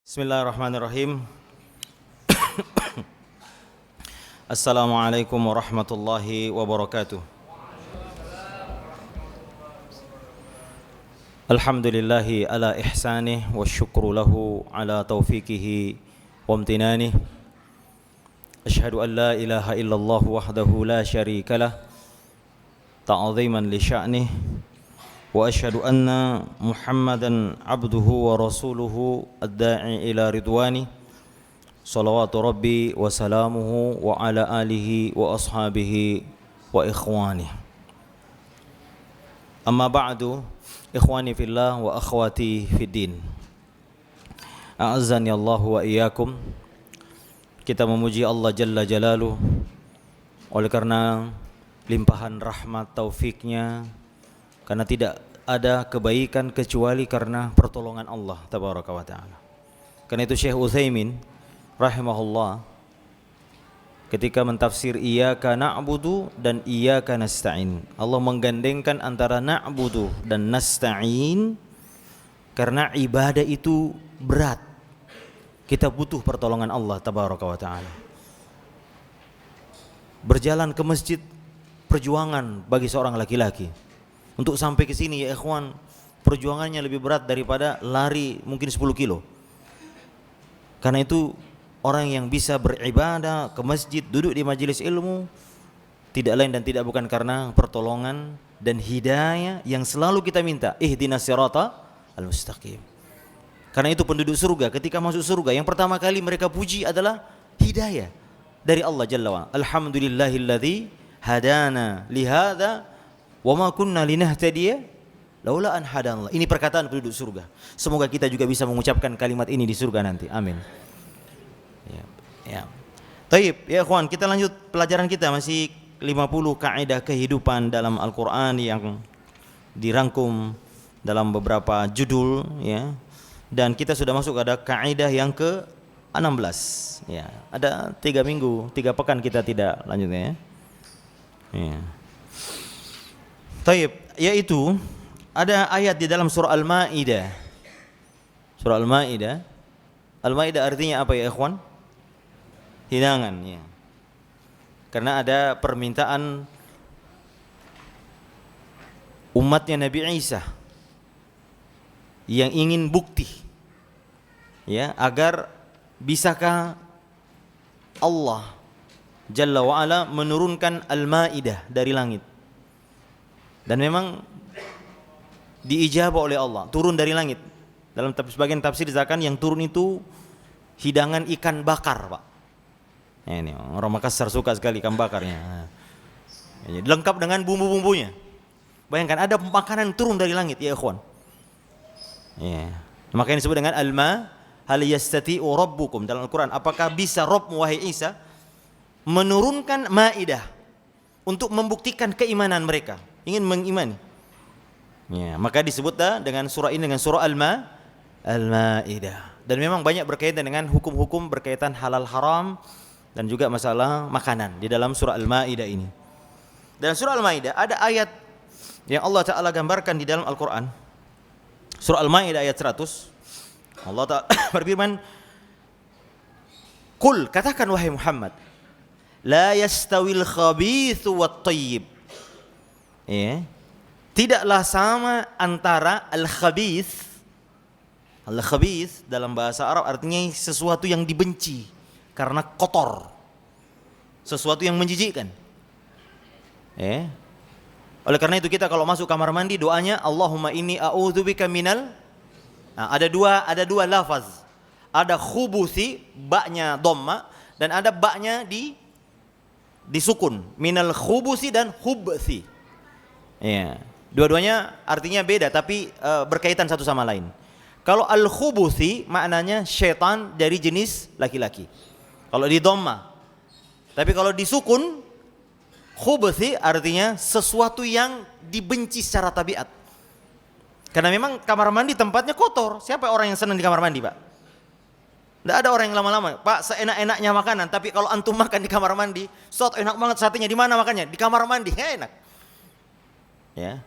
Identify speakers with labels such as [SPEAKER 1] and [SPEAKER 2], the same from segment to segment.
[SPEAKER 1] Bismillahirrahmanirrahim. Assalamualaikum warahmatullahi wabarakatuh. Alhamdulillahi ala ihsanih wa syukru lahu ala taufiqihi wa amtinanih. Ashhadu an la ilaha illallah wahdahu la syarika lah ta'ziman li sya'nih. Wa asyhadu anna Muhammadan abduhu wa rasuluhu ad-da'i ila ridwani salawatu rabbi wa salamuhu wa ala alihi wa ashabihi wa ikhwani. Amma ba'du, ikhwani fillah wa akhwati fiddin, a'azzani Allahu wa iyyakum. Kita memuji Allah Jalla Jalaluh oleh karena limpahan rahmat taufiknya, karena tidak ada kebaikan kecuali karena pertolongan Allah tabaraka wa ta'ala. Karena itu Syekh Utsaimin rahimahullah ketika mentafsir iyyaka na'budu dan iyyaka nasta'in, Allah menggandengkan antara na'budu dan nasta'in karena ibadah itu berat. Kita butuh pertolongan Allah tabaraka wa ta'ala. Berjalan ke masjid perjuangan bagi seorang laki-laki. Untuk sampai ke sini ya ikhwan, perjuangannya lebih berat daripada lari mungkin 10 kilo. Karena itu orang yang bisa beribadah ke masjid, duduk di majelis ilmu, tidak lain dan tidak bukan karena pertolongan dan hidayah yang selalu kita minta. Ihdinas sirata al-mustaqim. Karena itu penduduk surga ketika masuk surga, yang pertama kali mereka puji adalah hidayah dari Allah Jalla wa Ala. Alhamdulillahilladzi hadana lihada wa ma kunna linahtadiya laula an hadanallah. Ini perkataan penduduk surga. Semoga kita juga bisa mengucapkan kalimat ini di surga nanti. Amin. Ya. Taib, ya ikhwan, kita lanjut pelajaran kita, masih 50 kaidah kehidupan dalam Al-Qur'an yang dirangkum dalam beberapa judul ya. Dan kita sudah masuk ada kaidah yang ke-16 ya. Ada 3 minggu, 3 pekan kita tidak lanjutnya ya. Ya. Taib, yaitu ada ayat di dalam surah Al-Maidah. Surah Al-Maidah. Al-Maidah artinya apa ya ikhwan? Hidangan ya. Karena ada permintaan umatnya Nabi Isa yang ingin bukti ya, agar bisakah Allah Jalla wa Ala menurunkan Al-Maidah dari langit. Dan memang diijabah oleh Allah, turun dari langit. Dalam sebagian tafsir dikatakan yang turun itu hidangan ikan bakar, Pak. Ya, ini orang Makassar suka sekali ikan bakarnya. Ya, lengkap dengan bumbu-bumbunya. Bayangkan ada makanan turun dari langit ya ikhwan. Ya. Makanya disebut dengan alma hal yastati'u rabbukum dalam Al-Qur'an. Apakah bisa Rabbmu wahai Isa menurunkan Maidah untuk membuktikan keimanan mereka? Ingin mengimani. Ya, maka disebut dengan surah ini dengan surah Al-Maidah. Dan memang banyak berkaitan dengan hukum-hukum berkaitan halal haram dan juga masalah makanan di dalam surah Al-Maidah ini. Dalam surah Al-Maidah ada ayat yang Allah Ta'ala gambarkan di dalam Al-Quran. Surah Al-Maidah ayat 100. Allah Ta'ala berfirman, "Qul, katakan wahai Muhammad, la yastawil khabithu wat thayyib." Ya. Tidaklah sama antara al-khabith. Al-khabith dalam bahasa Arab artinya sesuatu yang dibenci karena kotor, sesuatu yang menjijikkan. Ya. Oleh karena itu kita kalau masuk kamar mandi doanya Allahumma inni a'udzubika minal. Nah, ada dua lafaz. Ada khubuthi, baknya dhamma, dan ada baknya di sukun. Minal khubuthi dan hubthi. Ya. Dua-duanya artinya beda tapi berkaitan satu sama lain. Kalau al-khubuthi maknanya syaitan dari jenis laki-laki. Kalau di dhamma. Tapi kalau di sukun, khubuthi artinya sesuatu yang dibenci secara tabiat. Karena memang kamar mandi tempatnya kotor. Siapa orang yang senang di kamar mandi, Pak? Tidak ada orang yang lama-lama. Pak, seenak-enaknya makanan, tapi kalau antum makan di kamar mandi, enak banget satenya. Di mana makannya? Di kamar mandi. Enak. Ya.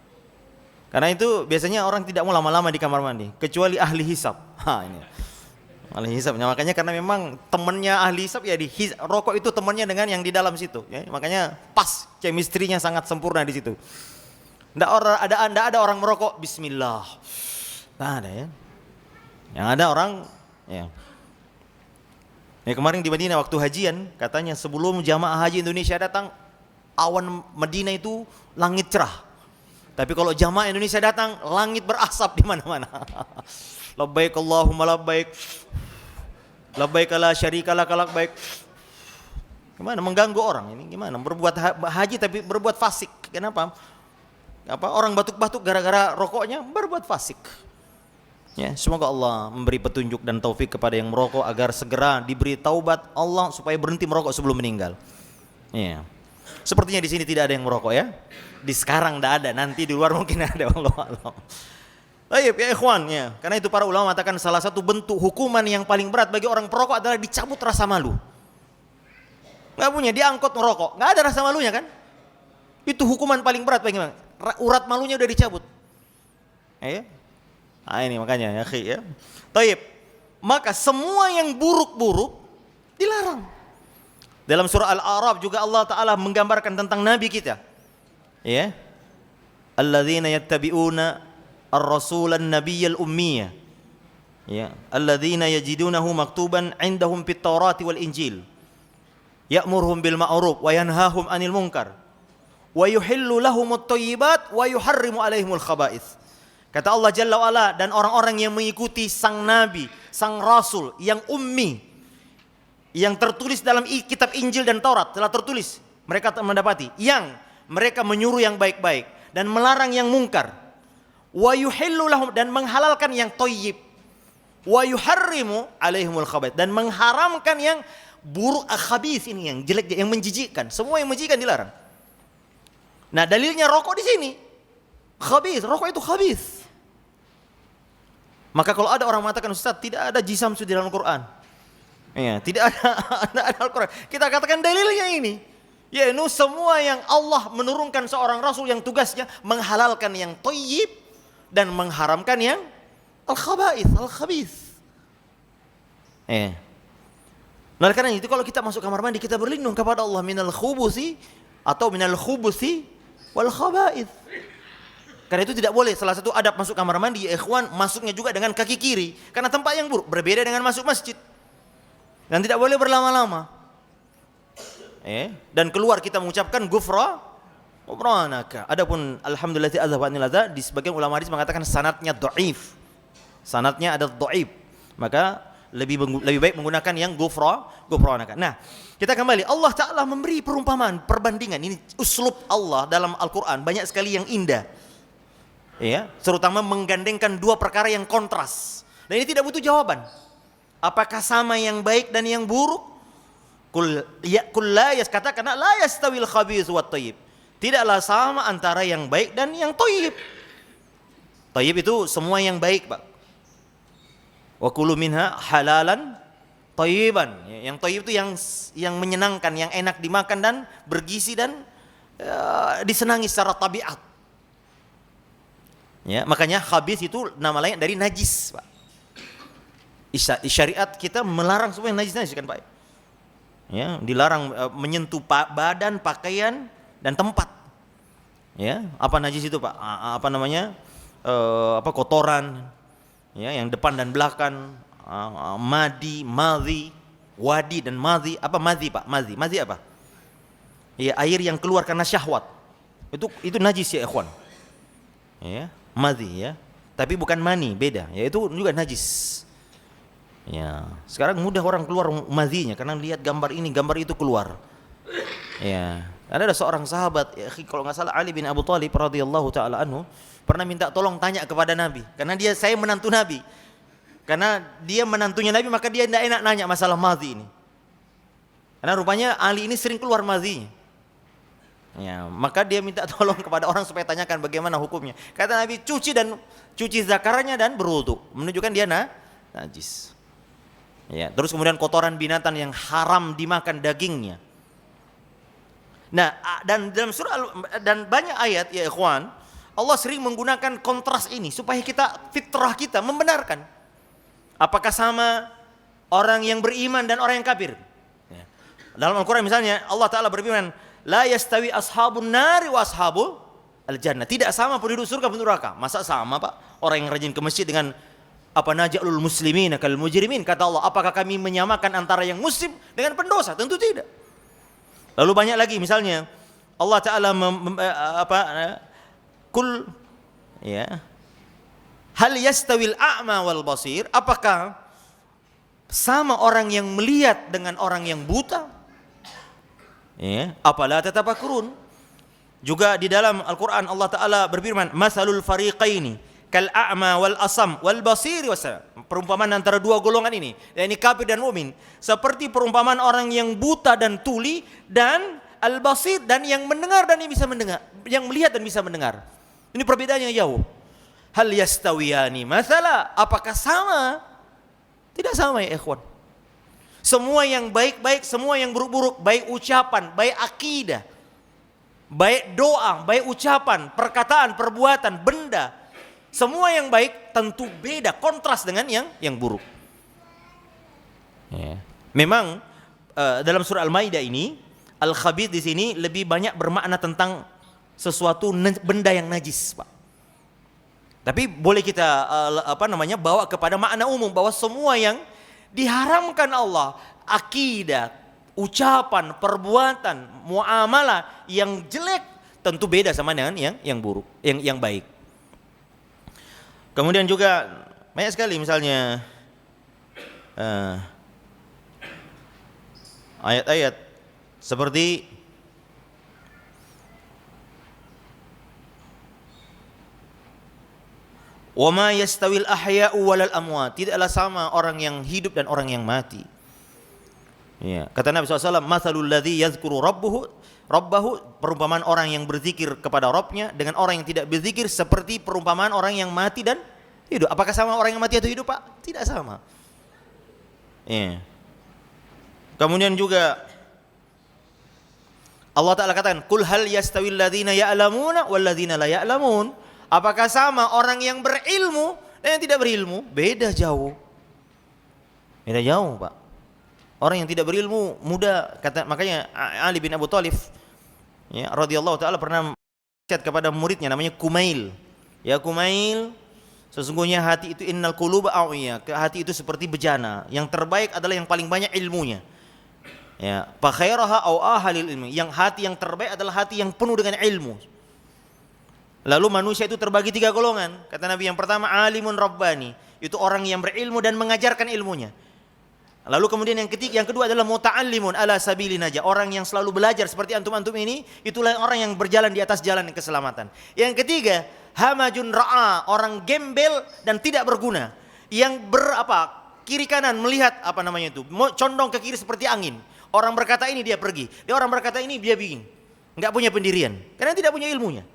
[SPEAKER 1] Karena itu biasanya orang tidak mau lama-lama di kamar mandi, kecuali ahli hisab. Ini. ahli hisabnya. Makanya karena memang temannya ahli hisab ya rokok itu temannya dengan yang di dalam situ. Ya. Makanya pas chemistry-nya sangat sempurna di situ. Nggak ada orang merokok Bismillah. Nggak ada ya. Yang ada orang ya. Ya kemarin di Madinah waktu hajian katanya sebelum jamaah haji Indonesia datang awan Madinah itu langit cerah. Tapi kalau jamaah Indonesia datang langit berasap di mana-mana. Labbaik Allahumma labbaik. Labbaik la syarika lak labbaik. Gimana mengganggu orang ini? Gimana berbuat haji tapi berbuat fasik? Kenapa? Orang batuk-batuk gara-gara rokoknya berbuat fasik. Ya, semoga Allah memberi petunjuk dan taufik kepada yang merokok agar segera diberi taubat Allah supaya berhenti merokok sebelum meninggal. Ya. Sepertinya di sini tidak ada yang merokok ya. Di sekarang tidak ada, nanti di luar mungkin ada, Allah. Baik ya ikhwan ya. Karena itu para ulama mengatakan salah satu bentuk hukuman yang paling berat bagi orang perokok adalah dicabut rasa malu. Enggak punya, diangkut merokok, enggak ada rasa malunya kan? Itu hukuman paling berat bagi orang. Urat malunya udah dicabut. Ya. Nah ini makanya ya akhi ya. Taib. Maka semua yang buruk-buruk dilarang. Dalam surah Al-A'raf juga Allah Ta'ala menggambarkan tentang Nabi kita. Ya. Alladzina yattabi'una ar-rasulan nabiyyal ummiyah. Ya. Alladzina yajidunahu maktuban indahum fit Taurati wal Injil. Ya'muruhum bil ma'ruf wa yanhahum 'anil munkar. Wa yuhillu lahumut thayyibat wa yuharrimu 'alaihimul khaba'its. Kata Allah Jalla wa'ala, dan orang-orang yang mengikuti sang Nabi, sang Rasul yang ummi, yang tertulis dalam kitab Injil dan Taurat, telah tertulis, mereka mendapati, yang mereka menyuruh yang baik-baik dan melarang yang mungkar. Wa yuhillu lahum, dan menghalalkan yang thayyib. Wa yuharrimu alaihimul khaba'its, dan mengharamkan yang buruk, khabith ini yang jelek, yang menjijikkan. Semua yang menjijikkan dilarang. Nah, dalilnya rokok di sini. Khabith, rokok itu khabith. Maka kalau ada orang mengatakan Ustaz tidak ada jisamsu di dalam Quran. Ya, tidak ada Al-Quran. Kita katakan dalilnya ini. Yaitu semua yang Allah menurunkan seorang rasul yang tugasnya menghalalkan yang thayyib dan mengharamkan yang al-khaba'ith, al-khabith. Nah, karena itu kalau kita masuk kamar mandi kita berlindung kepada Allah minal khubusi atau minal khubusi wal khaba'ith. Karena itu tidak boleh, salah satu adab masuk kamar mandi ya ikhwan, masuknya juga dengan kaki kiri. Karena tempat yang buruk, berbeda dengan masuk masjid. Dan tidak boleh berlama-lama. Dan keluar kita mengucapkan ghufranaka. Adapun alhamdulillah azza di sebagian ulama hadis mengatakan sanadnya dhaif. Sanadnya ada dhaif. Maka lebih baik menggunakan yang ghufranaka. Nah, kita kembali, Allah Ta'ala memberi perumpamaan, perbandingan. Ini uslub Allah dalam Al-Quran, banyak sekali yang indah. Ya, terutama menggandengkan dua perkara yang kontras. Dan ini tidak butuh jawaban. Apakah sama yang baik dan yang buruk? Katakan la yastawil khabith wat thayyib. Tidaklah sama antara yang baik dan yang thayyib. Thayyib itu semua yang baik, Pak. Wa kulu minha halalan thayyiban. Yang thayyib itu yang menyenangkan, yang enak dimakan dan bergizi dan disenangi secara tabiat. Ya, makanya khabith itu nama lain dari najis, Pak. Syariat kita melarang semua yang najis kan, Pak. Ya, dilarang menyentuh badan, pakaian dan tempat. Ya, apa najis itu, Pak? Apa namanya? Kotoran. Ya, yang depan dan belakang, madhi, wadi dan madhi. Apa madhi, Pak? Madhi apa? Ya, air yang keluar karena syahwat. Itu najis ya, ikhwan. Ya. Madhi ya, tapi bukan mani, beda. Ya itu juga najis. Ya, sekarang mudah orang keluar madhinya karena lihat gambar ini, gambar itu keluar. Ya, ada seorang sahabat, ya, kalau nggak salah Ali bin Abu Thalib radhiyallahu taala anhu pernah minta tolong tanya kepada Nabi, karena saya menantu Nabi. Karena dia menantunya Nabi, maka dia tidak enak nanya masalah madhi ini. Karena rupanya Ali ini sering keluar madhinya. Ya, maka dia minta tolong kepada orang supaya tanyakan bagaimana hukumnya. Kata Nabi, cuci zakarnya dan berwudu, menunjukkan dia najis. Ya, terus kemudian kotoran binatang yang haram dimakan dagingnya. Nah, dan dalam surah dan banyak ayat ya ikhwan, Allah sering menggunakan kontras ini supaya fitrah kita membenarkan. Apakah sama orang yang beriman dan orang yang kafir. Ya. Dalam Al-Quran misalnya Allah Ta'ala berfirman, la yastawi ashabun nari wa ashabul al-jannah. Tidak sama penduduk surga penduduk neraka. Masa sama Pak? Orang yang rajin ke masjid dengan apa naj'alul muslimin kal mujrimin, kata Allah, apakah kami menyamakan antara yang muslim dengan pendosa? Tentu tidak. Lalu banyak lagi misalnya Allah Ta'ala kul ya hal yastawil a'ma wal basir, apakah sama orang yang melihat dengan orang yang buta? Ya, apalah tatafakkurun. Juga di dalam Al-Quran Allah Ta'ala berfirman, masalul fariqaini kal a'ma wal asam wal basir wasam. Perumpamaan antara dua golongan ini, yakni kafir dan mukmin, seperti perumpamaan orang yang buta dan tuli dan al basir dan yang mendengar dan yang bisa mendengar, yang melihat dan bisa mendengar. Ini perbedaannya jauh. Hal yastawiyani masalah, apakah sama? Tidak sama ya ikhwan. Semua yang baik-baik, semua yang buruk-buruk, baik ucapan, baik akidah, baik doa, baik ucapan, perkataan, perbuatan, benda, semua yang baik tentu beda, kontras dengan yang buruk. Ya. Memang dalam surah Al-Maidah ini, al-khabith di sini lebih banyak bermakna tentang sesuatu benda yang najis, Pak. Tapi boleh kita bawa kepada makna umum bahwa semua yang diharamkan Allah, akidah, ucapan, perbuatan, muamalah yang jelek tentu beda sama dengan yang buruk, yang baik. Kemudian juga banyak sekali misalnya ayat-ayat seperti wa ma yastawil ahya'u walal amwat, tidaklah sama orang yang hidup dan orang yang mati. Ya, kata Nabi SAW, mathalul ladzi yadhkuru rabbahu, perumpamaan orang yang berzikir kepada Rabbnya dengan orang yang tidak berzikir seperti perumpamaan orang yang mati dan hidup. Apakah sama orang yang mati atau hidup, Pak? Tidak sama. Ya. Kemudian juga Allah Ta'ala katakan, kul hal yastawil ladzina ya'lamuna wal ladzina la ya'lamun. Apakah sama orang yang berilmu dan yang tidak berilmu? Beda jauh. Beda jauh, Pak. Orang yang tidak berilmu mudah, makanya Ali bin Abu Thalib ya radhiyallahu taala pernah nasihat kepada muridnya namanya Kumail. Ya Kumail, sesungguhnya hati itu innal quluba awiya, hati itu seperti bejana, yang terbaik adalah yang paling banyak ilmunya. Ya, fa khairaha au ahalil ilmi, yang hati yang terbaik adalah hati yang penuh dengan ilmu. Lalu manusia itu terbagi 3 golongan. Kata Nabi, yang pertama alimun rabbani, itu orang yang berilmu dan mengajarkan ilmunya. Lalu kemudian yang kedua adalah muta'allimun ala sabili najah, orang yang selalu belajar seperti antum-antum ini, itulah orang yang berjalan di atas jalan keselamatan. Yang ketiga, hamajun ra'a, orang gembel dan tidak berguna, yang kiri kanan melihat condong ke kiri seperti angin. Orang berkata ini dia pergi, orang berkata ini dia bingung, enggak punya pendirian karena tidak punya ilmunya.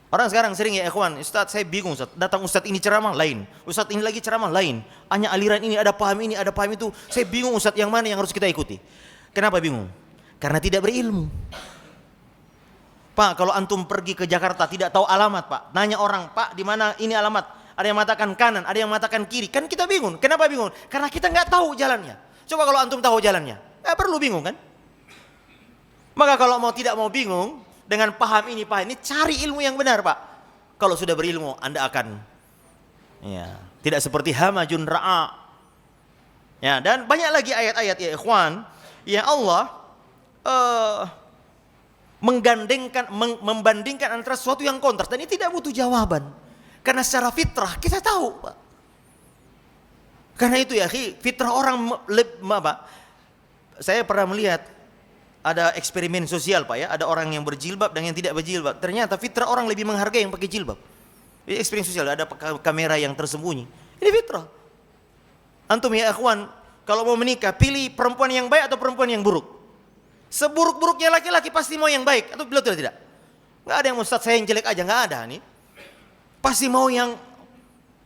[SPEAKER 1] Orang sekarang sering ya ikhwan, Ustaz saya bingung Ustaz, datang Ustaz ini ceramah lain, Ustaz ini lagi ceramah lain, hanya aliran ini ada paham itu, saya bingung Ustaz yang mana yang harus kita ikuti. Kenapa bingung? Karena tidak berilmu. Pak, kalau antum pergi ke Jakarta tidak tahu alamat Pak, nanya orang, Pak di mana ini alamat, ada yang mengatakan kanan, ada yang mengatakan kiri, kan kita bingung. Kenapa bingung? Karena kita nggak tahu jalannya. Coba kalau antum tahu jalannya, perlu bingung kan? Maka kalau tidak mau bingung, dengan paham ini, cari ilmu yang benar, Pak. Kalau sudah berilmu, Anda akan tidak seperti hamajun ra'a. Ya, dan banyak lagi ayat-ayat ya ikhwan, yang Allah membandingkan antara sesuatu yang kontras, dan ini tidak butuh jawaban. Karena secara fitrah kita tahu, Pak. Karena itu ya, fitrah orang saya pernah melihat ada eksperimen sosial Pak ya, ada orang yang berjilbab dan yang tidak berjilbab. Ternyata fitrah orang lebih menghargai yang pakai jilbab. Ini eksperimen sosial, ada kamera yang tersembunyi. Ini fitrah. Antum ya akhwan, kalau mau menikah pilih perempuan yang baik atau perempuan yang buruk. Seburuk-buruknya laki-laki pasti mau yang baik, atau betul tidak? Enggak ada yang Ustaz saya yang jelek aja, enggak ada nih. Pasti mau yang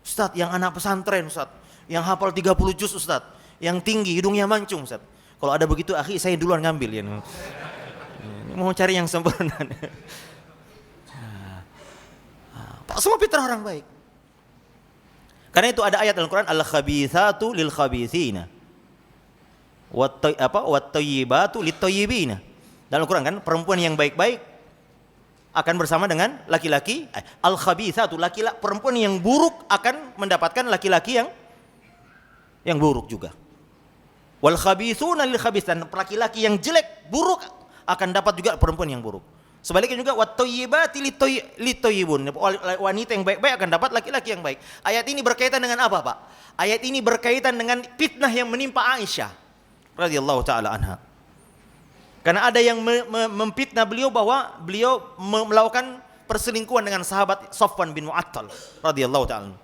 [SPEAKER 1] Ustaz, yang anak pesantren Ustaz, yang hafal 30 juz Ustaz, yang tinggi, hidungnya mancung Ustaz. Kalau ada begitu, akhi saya duluan ngambil ya. Mau cari yang sempurna. Pak, semua fitrah orang baik. Karena itu ada ayat Al-Quran, al-khabithatu lil-khabithina wat-thayyibatu lit-thayyibina. Dalam Al-Quran kan, perempuan yang baik-baik akan bersama dengan laki-laki. Al-khabithatu, laki-laki, perempuan yang buruk akan mendapatkan laki-laki yang buruk juga. Wal-khabithuna lil-khabith, dan laki-laki yang jelek, buruk akan dapat juga perempuan yang buruk. Sebaliknya juga wat-thayyibati lit-thayyibun, wanita yang baik-baik akan dapat laki-laki yang baik. Ayat ini berkaitan dengan apa, Pak? Ayat ini berkaitan dengan fitnah yang menimpa Aisyah radhiyallahu taala anha. Karena ada yang memfitnah beliau bahwa beliau melakukan perselingkuhan dengan sahabat Safwan bin Mu'attal radhiyallahu taala.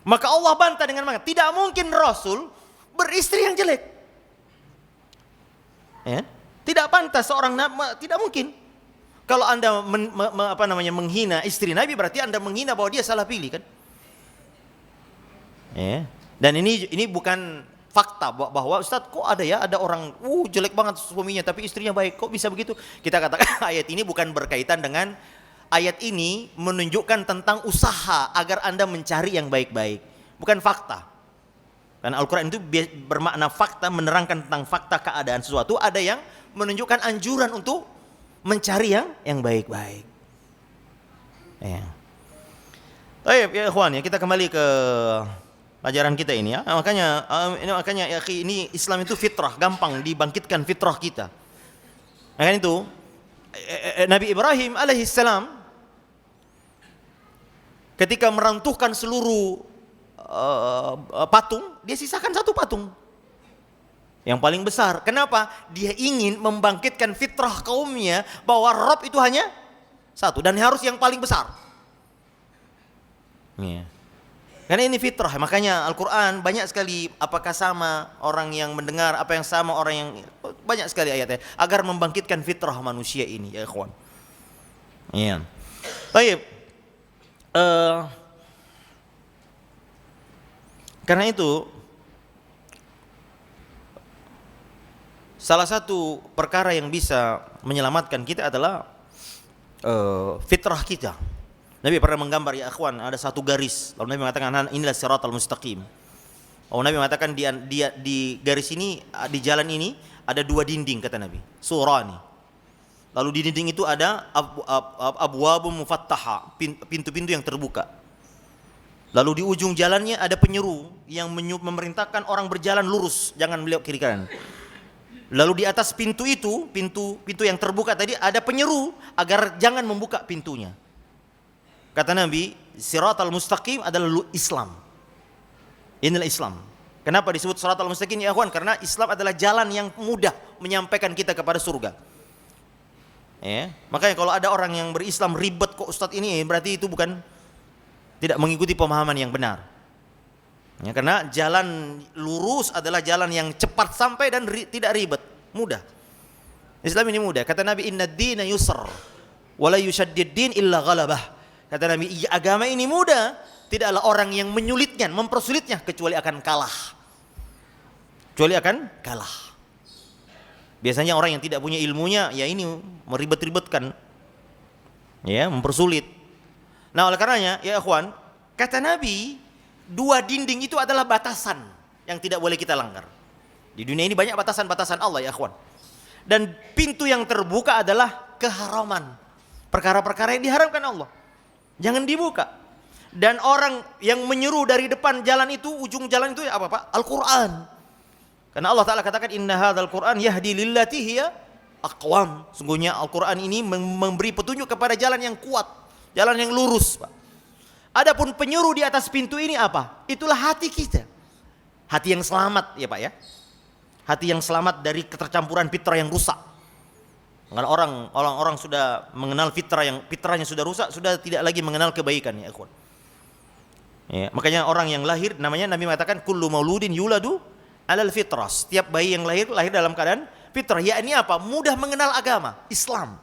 [SPEAKER 1] Maka Allah bantah dengan mengatakan, tidak mungkin Rasul beristri yang jelek. Ya? Tidak pantas seorang tidak mungkin. Kalau Anda menghina istri Nabi, berarti Anda menghina bahwa dia salah pilih kan? Ya. Dan ini bukan fakta bahwa Ustaz, kok ada orang jelek banget suaminya tapi istrinya baik, kok bisa begitu? Kita katakan ayat ini bukan berkaitan dengan, ayat ini menunjukkan tentang usaha agar Anda mencari yang baik-baik, bukan fakta. Karena Al-Quran itu bermakna fakta, menerangkan tentang fakta keadaan sesuatu. Ada yang menunjukkan anjuran untuk mencari yang baik-baik. Ya. Baik ya ikhwan, ya kita kembali ke pelajaran kita ini ya. Makanya ya, ini Islam itu fitrah, gampang dibangkitkan fitrah kita. Makanya itu Nabi Ibrahim alaihissalam ketika meruntuhkan seluruh patung, dia sisakan satu patung yang paling besar. Kenapa? Dia ingin membangkitkan fitrah kaumnya bahwa Rabb itu hanya satu dan harus yang paling besar. Ya. Karena ini fitrah, makanya Al-Quran banyak sekali, apakah sama orang yang mendengar, apa yang sama orang yang, banyak sekali ayatnya agar membangkitkan fitrah manusia ini ya ikhwan. Iya. Baik. Karena itu salah satu perkara yang bisa menyelamatkan kita adalah fitrah kita. Nabi pernah menggambar ya akhwan, ada satu garis. Lalu Nabi mengatakan inilah siratal mustaqim. Nabi mengatakan di garis ini, di jalan ini ada dua dinding kata Nabi, surani. Lalu di dinding itu ada abwabun mufattaha, pintu-pintu yang terbuka. Lalu di ujung jalannya ada penyeru yang memerintahkan orang berjalan lurus, jangan belok kiri kanan. Lalu di atas pintu itu, pintu yang terbuka tadi ada penyeru agar jangan membuka pintunya. Kata Nabi, siratal mustaqim adalah Islam. Inilah Islam. Kenapa disebut siratal mustaqim ya akhwan? Karena Islam adalah jalan yang mudah menyampaikan kita kepada surga. Ya, makanya kalau ada orang yang berislam ribet kok Ustadz ini, berarti itu bukan, tidak mengikuti pemahaman yang benar. Ya, karena jalan lurus adalah jalan yang cepat sampai dan tidak ribet, mudah. Islam ini mudah. Kata Nabi, inna ad-dina yusr wa la yushaddid din illa ghalabah. Kata Nabi, agama ini mudah, tidaklah orang yang menyulitnya, mempersulitnya kecuali akan kalah. Kecuali akan kalah. Biasanya orang yang tidak punya ilmunya, ya ini meribet-ribetkan, ya mempersulit. Nah oleh karenanya, ya ikhwan, kata Nabi, dua dinding itu adalah batasan yang tidak boleh kita langgar. Di dunia ini banyak batasan-batasan Allah ya ikhwan. Dan pintu yang terbuka adalah keharaman. Perkara-perkara yang diharamkan Allah, jangan dibuka. Dan orang yang menyeru dari depan jalan itu, ujung jalan itu ya apa Pak? Al-Quran. Karena Allah Ta'ala katakan, inna hadzal Quran yahdi lillati hiya aqwam. Sungguhnya Al-Quran ini memberi petunjuk kepada jalan yang kuat, jalan yang lurus Pak. Adapun penyuruh di atas pintu ini apa? Itulah hati kita. Hati yang selamat ya Pak ya. Hati yang selamat dari ketercampuran fitrah yang rusak. Karena orang sudah mengenal fitrahnya sudah rusak, sudah tidak lagi mengenal kebaikan ya ikhwan. Ya, makanya orang yang lahir, namanya Nabi mengatakan kullu mauludin yuladu alal fitrah. Setiap bayi yang lahir dalam keadaan fitrah. Ya ini apa? Mudah mengenal agama Islam.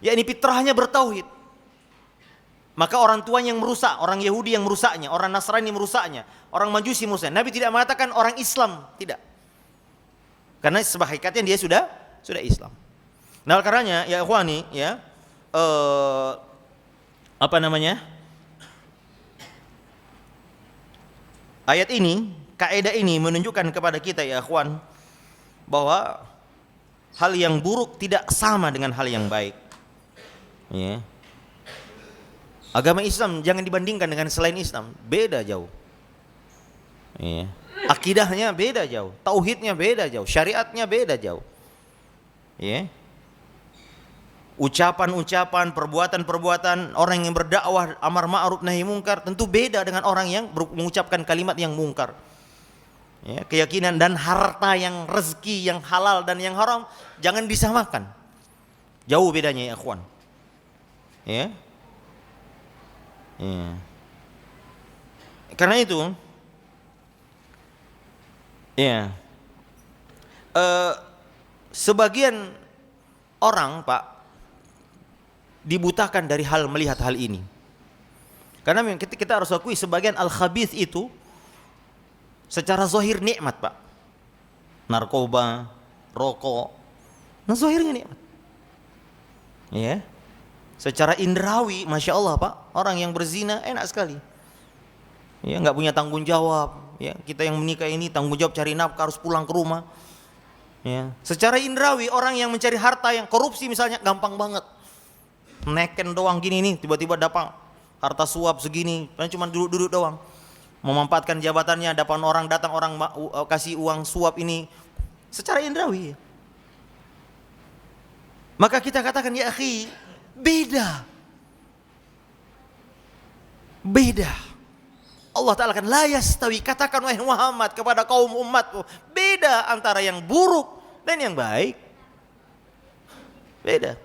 [SPEAKER 1] Ya ini fitrahnya bertauhid. Maka orang tuanya yang merusak, orang Yahudi yang merusaknya, orang Nasrani merusaknya, orang Majusi merusaknya. Nabi tidak mengatakan orang Islam, tidak. Karena sebahikatnya dia sudah Islam. Nah, karenanya ya ikhwani ya, Ayat ini, kaidah ini menunjukkan kepada kita ya ikhwan, bahwa hal yang buruk tidak sama dengan hal yang baik. Ya. Agama Islam jangan dibandingkan dengan selain Islam, beda jauh. Ya. Akidahnya beda jauh, tauhidnya beda jauh, syariatnya beda jauh. Ya. Ucapan-ucapan, perbuatan-perbuatan orang yang berdakwah amar ma'ruf nahi mungkar tentu beda dengan orang yang mengucapkan kalimat yang mungkar. Ya, keyakinan dan harta yang rezeki yang halal dan yang haram jangan disamakan. Jauh bedanya ya ikhwan. Ya. Ya. Karena itu ya sebagian orang Pak dibutakan dari hal melihat hal ini. Karena kita harus akui sebagian al-khabith itu secara zahir nikmat Pak. Narkoba, rokok, nah zahirnya nikmat. Ya. Secara indrawi, masya Allah Pak, orang yang berzina enak sekali. Ya, nggak punya tanggung jawab. Ya, kita yang menikah ini tanggung jawab cari nafkah, harus pulang ke rumah. Ya. Secara indrawi orang yang mencari harta yang korupsi misalnya gampang banget. Neken doang gini nih, tiba-tiba dapat harta suap segini, cuma duduk-duduk doang. Memanfaatkan jabatannya, datang orang kasih uang suap ini secara indrawi. Maka kita katakan ya akhi, beda. Allah Ta'ala kan la yastawi, katakan wahai Muhammad kepada kaum umatku, beda antara yang buruk dan yang baik. Beda.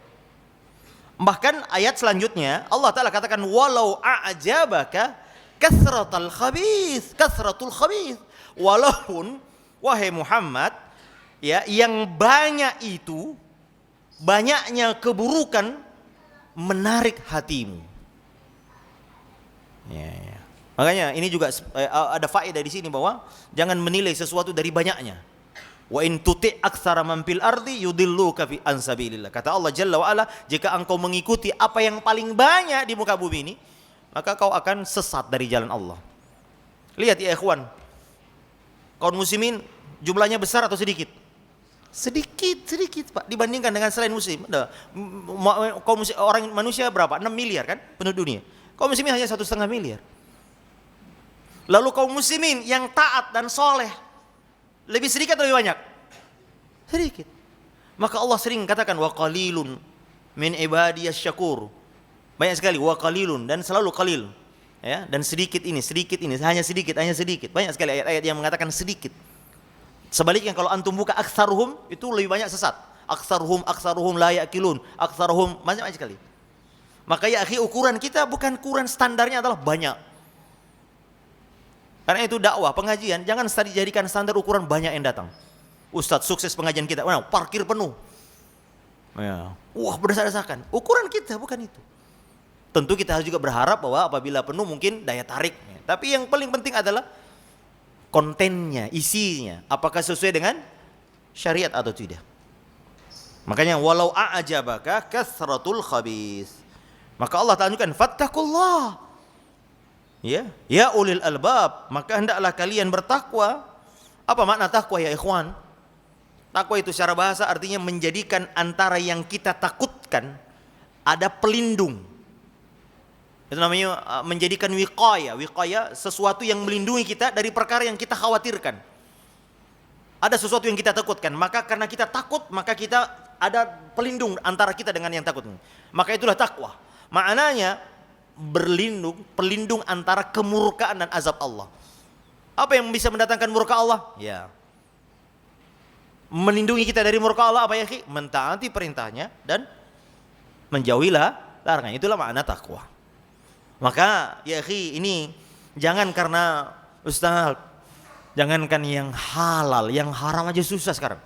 [SPEAKER 1] Bahkan ayat selanjutnya Allah Ta'ala katakan walau a'jabaka kasratul khabith. Walaupun wahai Muhammad ya yang banyak itu, banyaknya keburukan menarik hatimu. Ya. Makanya ini juga ada faedah di sini bahwa jangan menilai sesuatu dari banyaknya. Wa in tuti' aktsara man fil ardi yudilluka fi an sabilillah. Kata Allah Jalla wa Ala, jika engkau mengikuti apa yang paling banyak di muka bumi ini, maka kau akan sesat dari jalan Allah. Lihat ya ikhwan, kaum muslimin jumlahnya besar atau sedikit? Sedikit Pak dibandingkan dengan selain muslim. Kaum orang manusia berapa? 6 miliar kan penduduk dunia. Kaum muslimin hanya 1,5 miliar. Lalu kaum muslimin yang taat dan soleh lebih sedikit atau lebih banyak? Sedikit. Maka Allah sering katakan wa qalilun min ibadiyas syakur. Banyak sekali wa qalilun dan selalu qalil. Ya, dan sedikit ini, hanya sedikit. Banyak sekali ayat-ayat yang mengatakan sedikit. Sebaliknya kalau antum buka aktsaruhum itu lebih banyak sesat. Aktsaruhum la yaqilun, aktsaruhum macam-macam sekali. Maka ya akhi, ukuran kita bukan ukuran standarnya adalah banyak. Karena itu dakwah, pengajian jangan dijadikan standar ukuran banyak yang datang. Ustadz sukses pengajian kita, parkir penuh. Ya. Wah berdesak-desakan. Ukuran kita bukan itu. Tentu kita harus juga berharap bahwa apabila penuh mungkin daya tarik. Tapi yang paling penting adalah kontennya, isinya. Apakah sesuai dengan syariat atau tidak. Makanya walau a'jabaka kasratul khabith. Maka Allah tunjukkan fattakullah. Ya ulil albab, maka hendaklah kalian bertakwa. Apa makna takwa ya ikhwan? Takwa itu secara bahasa artinya menjadikan antara yang kita takutkan ada pelindung. Itu namanya menjadikan wiqaya. Wiqaya sesuatu yang melindungi kita dari perkara yang kita khawatirkan. Ada sesuatu yang kita takutkan, maka karena kita takut, maka kita ada pelindung antara kita dengan yang takut. Maka itulah takwa. Maknanya pelindung antara kemurkaan dan azab Allah. Apa yang bisa mendatangkan murka Allah? Ya. Melindungi kita dari murka Allah apa ya? Mentaati perintahnya dan menjauhilah larangan. Itulah makna takwa. Maka ya ini jangan karena Ustaz, jangankan yang halal, yang haram aja susah sekarang.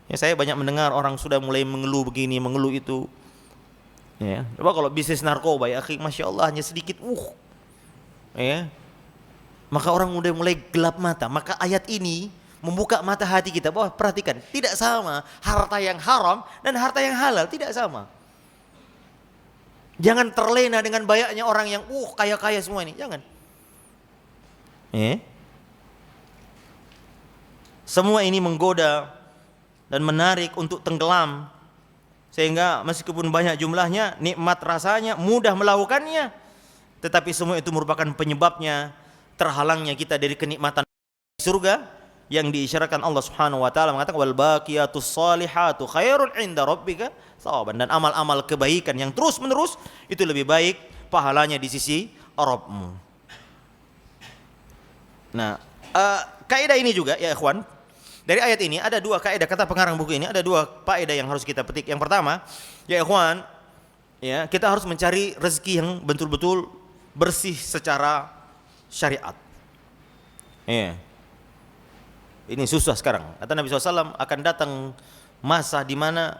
[SPEAKER 1] Ya, saya banyak mendengar orang sudah mulai mengeluh begini, mengeluh itu. Ya, coba kalau bisnis narkoba ya, masya Allah hanya sedikit, ya, maka orang udah mulai gelap mata. Maka ayat ini membuka mata hati kita bahwa perhatikan, tidak sama harta yang haram dan harta yang halal, tidak sama. Jangan terlena dengan banyaknya orang yang kaya-kaya semua ini, jangan. Semua ini menggoda dan menarik untuk tenggelam, sehingga meskipun banyak jumlahnya, nikmat rasanya, mudah melakukannya, tetapi semua itu merupakan penyebabnya terhalangnya kita dari kenikmatan surga yang diisyaratkan Allah Subhanahu wa taala, mengatakan wal baqiyatus shalihatu khairun 'inda rabbika thawaban, dan amal-amal kebaikan yang terus-menerus itu lebih baik pahalanya di sisi Rabbmu. Nah, kaidah ini juga ya ikhwan, dari ayat ini ada dua kaidah, kata pengarang buku ini ada dua kaidah yang harus kita petik. Yang pertama, ya ikhwan, ya, kita harus mencari rezeki yang betul-betul bersih secara syariat. Ya. Ini susah sekarang. Kata Nabi SAW, akan datang masa di mana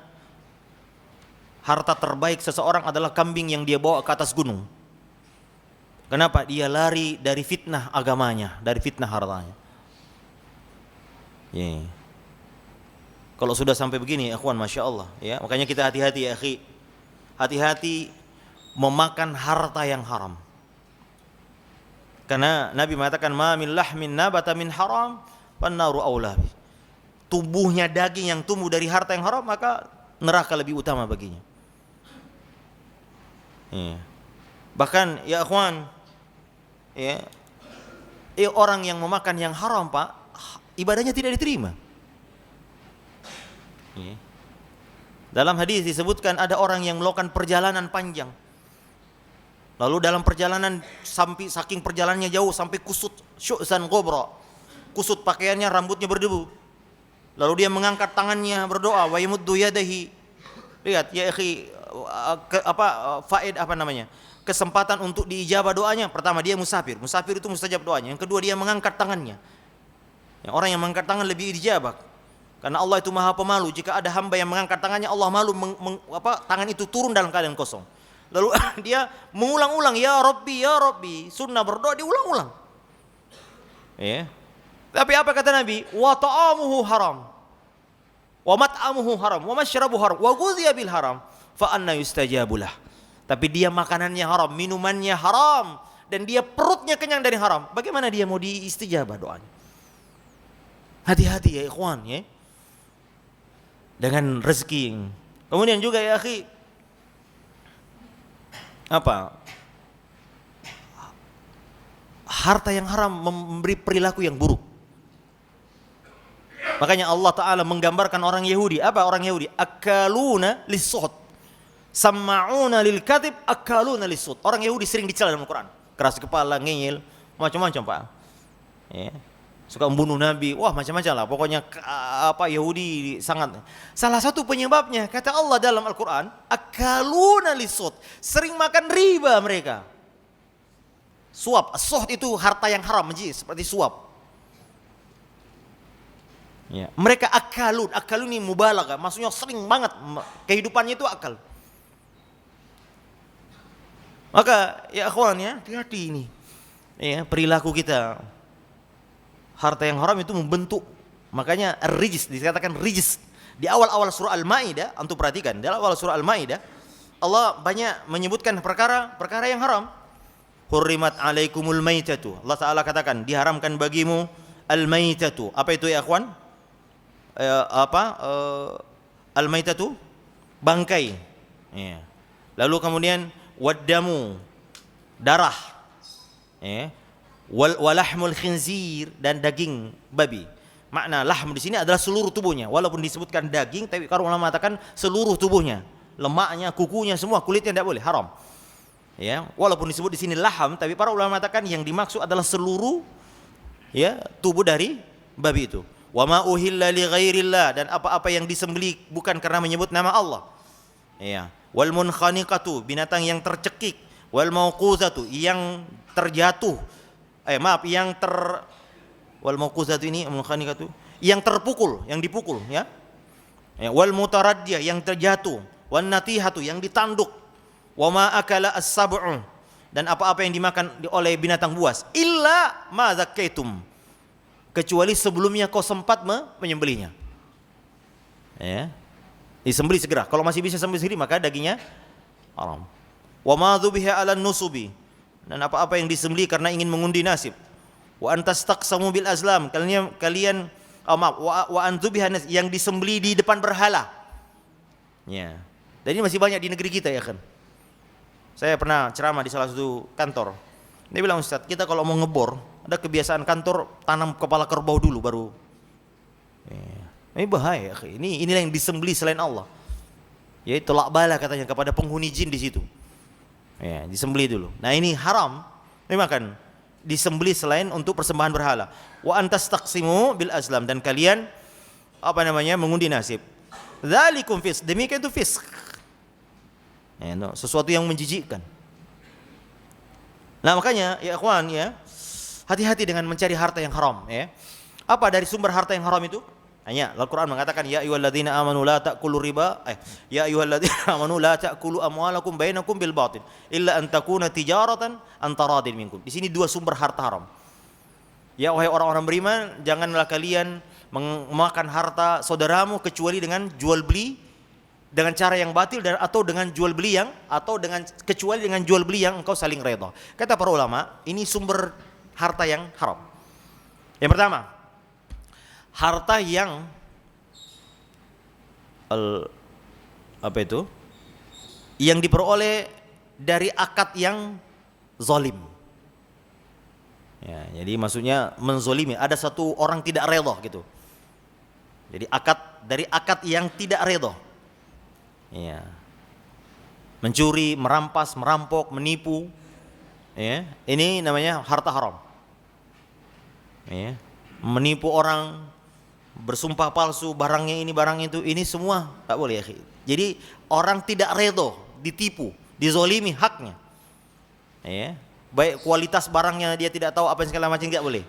[SPEAKER 1] harta terbaik seseorang adalah kambing yang dia bawa ke atas gunung. Kenapa? Dia lari dari fitnah agamanya, dari fitnah hartanya. Yeah. Kalau sudah sampai begini, ikhwan, masya Allah, ya, makanya kita hati-hati ya, akhi. Hati-hati memakan harta yang haram. Karena Nabi mengatakan, ma min lahmin nabata min haram, fannaru aula. Tubuhnya daging yang tumbuh dari harta yang haram, maka neraka lebih utama baginya. Yeah. Bahkan ya ikhwan, ya, orang yang memakan yang haram, Pak, ibadahnya tidak diterima. Ya. Dalam hadis disebutkan ada orang yang melakukan perjalanan panjang, lalu dalam perjalanan sampai saking perjalanannya jauh sampai kusut syu'san ghubra, kusut pakaiannya, rambutnya berdebu, lalu dia mengangkat tangannya berdoa, wa yamuddu yadahi. Lihat ya akhi, kesempatan untuk diijabah doanya. Pertama, dia musafir itu mustajab doanya. Yang kedua, dia mengangkat tangannya. Ya, orang yang mengangkat tangan lebih dijabah, karena Allah itu maha pemalu. Jika ada hamba yang mengangkat tangannya, Allah malu tangan itu turun dalam keadaan kosong. Lalu dia mengulang-ulang, ya Rabbi, sunnah berdoa diulang-ulang. Ya. Tapi apa kata Nabi? Wa ta'amuhu haram, wa mat'amuhu haram, wa masyrabuhu haram, wa ghudhiya bil haram, fa anna yustajabulah. Tapi dia makanannya haram, minumannya haram, dan dia perutnya kenyang dari haram. Bagaimana dia mau diistijabah doanya? Hati-hati ya ikhwan, ya, dengan rezeki. Kemudian juga ya akhi, harta yang haram memberi perilaku yang buruk. Makanya Allah Ta'ala menggambarkan orang Yahudi. Apa orang Yahudi? Akaluna lis-suhut, sama'una lil-kadhib, akaluna lis-suhut. Orang Yahudi sering dicela dalam Al-Quran. Keras kepala, ngeyel, macam-macam, Pak. Ya. Suka membunuh Nabi, wah macam-macam lah. Pokoknya Yahudi sangat. Salah satu penyebabnya, kata Allah dalam Al-Quran, akaluna lis-suhut, sering makan riba mereka. Suap, suhut itu harta yang haram, seperti suap. Ya. Mereka akalun ini mubalaghah, maksudnya sering banget kehidupannya itu akal. Maka ya akhwan, ya, hati-hati ini. Ya, perilaku kita. Harta yang haram itu membentuk. Makanya rijis, dikatakan rijis. Di awal-awal surah Al-Maidah, antum perhatikan, di awal surah Al-Maidah Allah banyak menyebutkan perkara yang haram. Hurrimat alaikumul maitatu. Allah Ta'ala katakan, diharamkan bagimu al-maitatu. Apa itu ya akhwan? Al-maitatu, bangkai. Ya. Lalu kemudian waddamu, darah. Ya. Walahmul khinzir, dan daging babi. Makna lahm di sini adalah seluruh tubuhnya. Walaupun disebutkan daging, tapi kalau ulama mengatakan seluruh tubuhnya, lemaknya, kukunya, semua, kulitnya tidak boleh, haram. Ya, walaupun disebut di sini laham, tapi para ulama mengatakan yang dimaksud adalah seluruh, ya, tubuh dari babi itu. Wa ma uhilla li ghairillah, dan apa-apa yang disembelih bukan karena menyebut nama Allah. Ya. Wal munkhaniqatu, binatang yang tercekik. Wal mauquzatu, yang terjatuh. Wal mauquzatu ini munkhaniqatu, yang terpukul, yang dipukul, ya. Ya, wal mutaraddiyah, yang terjatuh. Wan natihatu, yang ditanduk. Wa ma akala as-sab'u, dan apa-apa yang dimakan oleh binatang buas. Illa ma zakkaitum, kecuali sebelumnya kau sempat menyembelihnya. Ya. Disembelih segera. Kalau masih bisa sembelih sendiri, maka dagingnya haram. Wa ma dzubiha 'alan nusubi, dan apa-apa yang disembelih karena ingin mengundi nasib. Wa antastaqsamu bil azlam, kalian maaf, wa anzubiha yang disembeli di depan berhala. Ya. Dan ini masih banyak di negeri kita ya kan. Saya pernah ceramah di salah satu kantor. Dia bilang, Ustaz, kita kalau mau ngebor, ada kebiasaan kantor tanam kepala kerbau dulu baru. Ya. Ini bahaya. Inilah yang disembeli selain Allah. Yaitu lakbala katanya kepada penghuni jin di situ. Ya, disembeli dulu. Nah ini haram. Memang kan disembeli selain untuk persembahan berhala. Wa antas taqsimu bil azlam, dan kalian mengundi nasib. Dzalikum fisq. Demikian itu fisq. Ya, no, sesuatu yang menjijikkan. Nah makanya ya ikhwan ya, hati-hati dengan mencari harta yang haram ya. Apa dari sumber harta yang haram itu? Hanya Al-Quran mengatakan ya ayyuhalladzina amanu la ta'kulu riba ya ayyuhalladzina amanu la ta'kulu amwalakum bainakum bil batil illa an takuna tijaratan an taradin minkum. Di sini dua sumber harta haram. Ya wahai orang-orang beriman, janganlah kalian memakan harta saudaramu kecuali dengan jual beli dengan cara yang batil, dan atau dengan jual beli yang kecuali dengan jual beli yang engkau saling redha. Kata para ulama, ini sumber harta yang haram. Yang pertama, harta yang yang diperoleh dari akad yang zalim. Ya, jadi maksudnya menzolimi, ada satu orang tidak redha gitu. Jadi dari akad yang tidak redha. Ya. Mencuri, merampas, merampok, menipu. Ya, ini namanya harta haram. Ya. Menipu orang, bersumpah palsu, barangnya ini, barang itu, ini semua tak boleh ya. Jadi orang tidak redho, ditipu, dizolimi haknya. Ya. Baik kualitas barangnya dia tidak tahu apa yang segala macam, enggak boleh.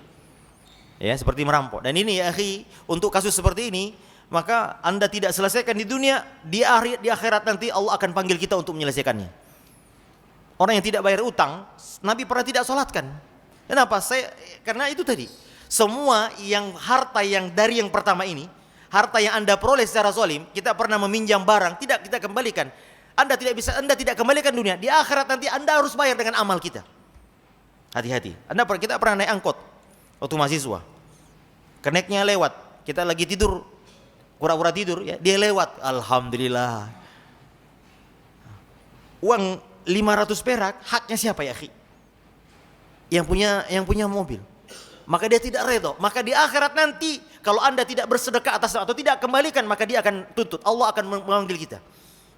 [SPEAKER 1] Ya, seperti merampok. Dan ini ya akhi, untuk kasus seperti ini, maka Anda tidak selesaikan di dunia, di akhirat nanti Allah akan panggil kita untuk menyelesaikannya. Orang yang tidak bayar utang, Nabi pernah tidak sholatkan. Kenapa? Karena itu tadi. Semua yang harta yang dari yang pertama ini, harta yang Anda peroleh secara zalim, kita pernah meminjam barang, tidak kita kembalikan. Anda tidak kembalikan dunia. Di akhirat nanti Anda harus bayar dengan amal kita. Hati-hati. Kita pernah naik angkot waktu mahasiswa. Keneknya lewat, kita lagi tidur, pura-pura tidur ya, dia lewat. Alhamdulillah. Uang 500 perak, haknya siapa ya, akhi? Yang punya mobil. Maka dia tidak redha. Maka di akhirat nanti kalau Anda tidak bersedekah atas atau tidak kembalikan, maka dia akan tuntut. Allah akan memanggil kita.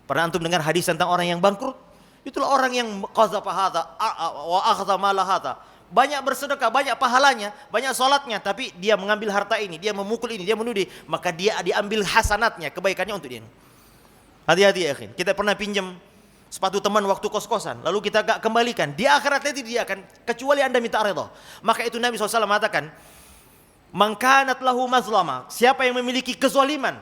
[SPEAKER 1] Pernah antum dengar hadis tentang orang yang bangkrut? Itulah orang yang qazafa hadza wa akhadha mala hadza. Banyak bersedekah, banyak pahalanya, banyak salatnya, tapi dia mengambil harta ini, dia memukul ini, dia menudih, maka dia diambil hasanatnya, kebaikannya untuk dia. Hati-hati ya, akhi. Kita pernah pinjam sepatu teman waktu kos-kosan, lalu kita gak kembalikan, di akhirat nanti dia akan, kecuali Anda minta redha. Maka itu Nabi SAW mengatakan, man kanat lahu mazlama, siapa yang memiliki kezaliman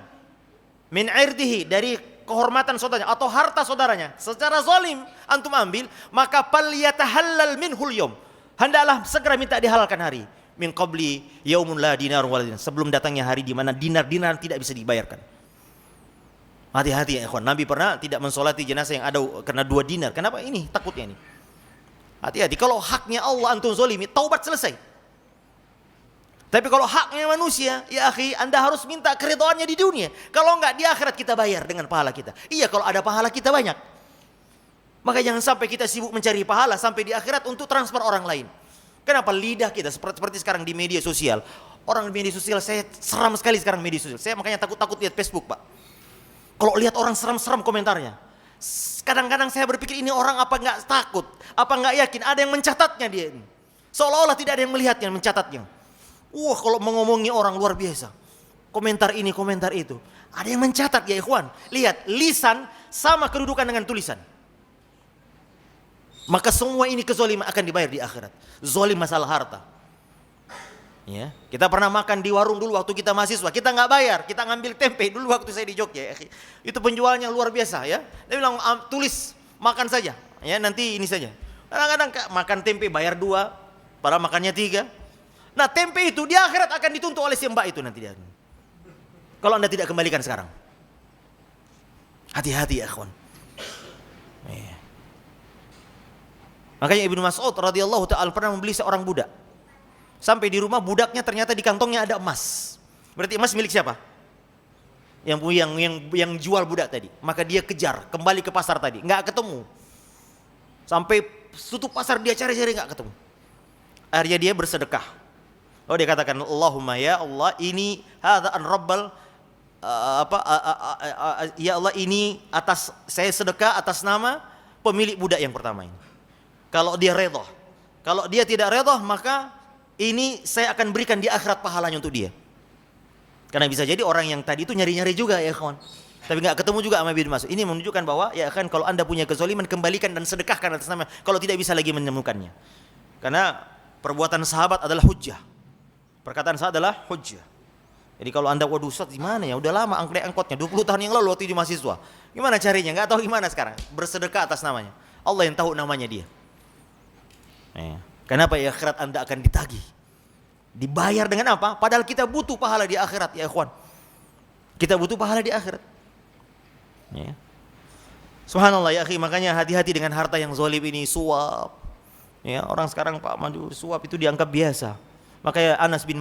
[SPEAKER 1] min irdihi, dari kehormatan saudaranya atau harta saudaranya secara zalim antum ambil, maka falyatahallal minhul yawm, hendaklah segera minta dihalalkan hari, min qabli yaumun la dinar wala dinar, sebelum datangnya hari di mana dinar tidak bisa dibayarkan. Hati-hati ya ikhwan. Nabi pernah tidak mensolati jenazah yang ada karena 2 dinar. Kenapa? Ini takutnya ini. Hati-hati. Kalau haknya Allah antum zolimi, taubat selesai. Tapi kalau haknya manusia, ya akhi, Anda harus minta keridhaannya di dunia. Kalau enggak, di akhirat kita bayar dengan pahala kita. Iya, kalau ada pahala kita banyak. Maka jangan sampai kita sibuk mencari pahala sampai di akhirat untuk transfer orang lain. Kenapa? Lidah kita seperti sekarang di media sosial. Orang di media sosial, saya seram sekali sekarang media sosial. Saya makanya takut lihat Facebook, Pak. Kalau lihat orang seram-seram komentarnya, kadang-kadang saya berpikir ini orang apa enggak takut, apa enggak yakin, ada yang mencatatnya dia ini. Seolah-olah tidak ada yang melihatnya, mencatatnya. Wah, kalau mengomongi orang luar biasa. Komentar ini, komentar itu. Ada yang mencatat ya ikhwan. Lihat, lisan sama kedudukan dengan tulisan. Maka semua ini kezaliman akan dibayar di akhirat. Zalim masalah harta. Ya, kita pernah makan di warung dulu waktu kita mahasiswa, kita nggak bayar, kita ngambil tempe dulu waktu saya di Jogja. Ya. Itu penjualnya luar biasa ya. Dia bilang tulis makan saja, ya nanti ini saja. Kadang-kadang makan tempe bayar 2, para makannya 3. Nah tempe itu di akhirat akan dituntut oleh si mbak itu nanti dia. Kalau Anda tidak kembalikan sekarang, hati-hati ya kawan. Ya. Makanya Ibnu Mas'ud radhiyallahu ta'ala pernah membeli seorang budak. Sampai di rumah budaknya ternyata di kantongnya ada emas. Berarti emas milik siapa? Yang jual budak tadi. Maka dia kejar, kembali ke pasar tadi, nggak ketemu. Sampai tutup pasar dia cari-cari nggak ketemu. Akhirnya dia bersedekah. Oh, dia katakan, Allahumma ya Allah, ini hadza an rabbal ya Allah, ini atas saya sedekah atas nama pemilik budak yang pertama ini. Kalau dia redha, kalau dia tidak redha, maka ini saya akan berikan di akhirat pahalanya untuk dia. Karena bisa jadi orang yang tadi itu nyari-nyari juga ya kawan, tapi nggak ketemu juga sama bin Mas'ud. Ini menunjukkan bahwa ya kan, kalau anda punya kezaliman, kembalikan dan sedekahkan atas nama, kalau tidak bisa lagi menemukannya. Karena perbuatan sahabat adalah hujjah, perkataan sahabat adalah hujjah. Jadi kalau anda, waduh Ustaz gimana ya, udah lama angkotnya 20 tahun yang lalu waktu di mahasiswa, gimana carinya, nggak tahu gimana sekarang, bersedekah atas namanya, Allah yang tahu namanya dia. Kenapa ya, akhirat anda akan ditagih, dibayar dengan apa? Padahal kita butuh pahala di akhirat ya ikhwan, kita butuh pahala di akhirat ya. Subhanallah ya akhi, makanya hati-hati dengan harta yang zalim ini, suap ya. Orang sekarang Pak Madu, suap itu dianggap biasa. Makanya Anas bin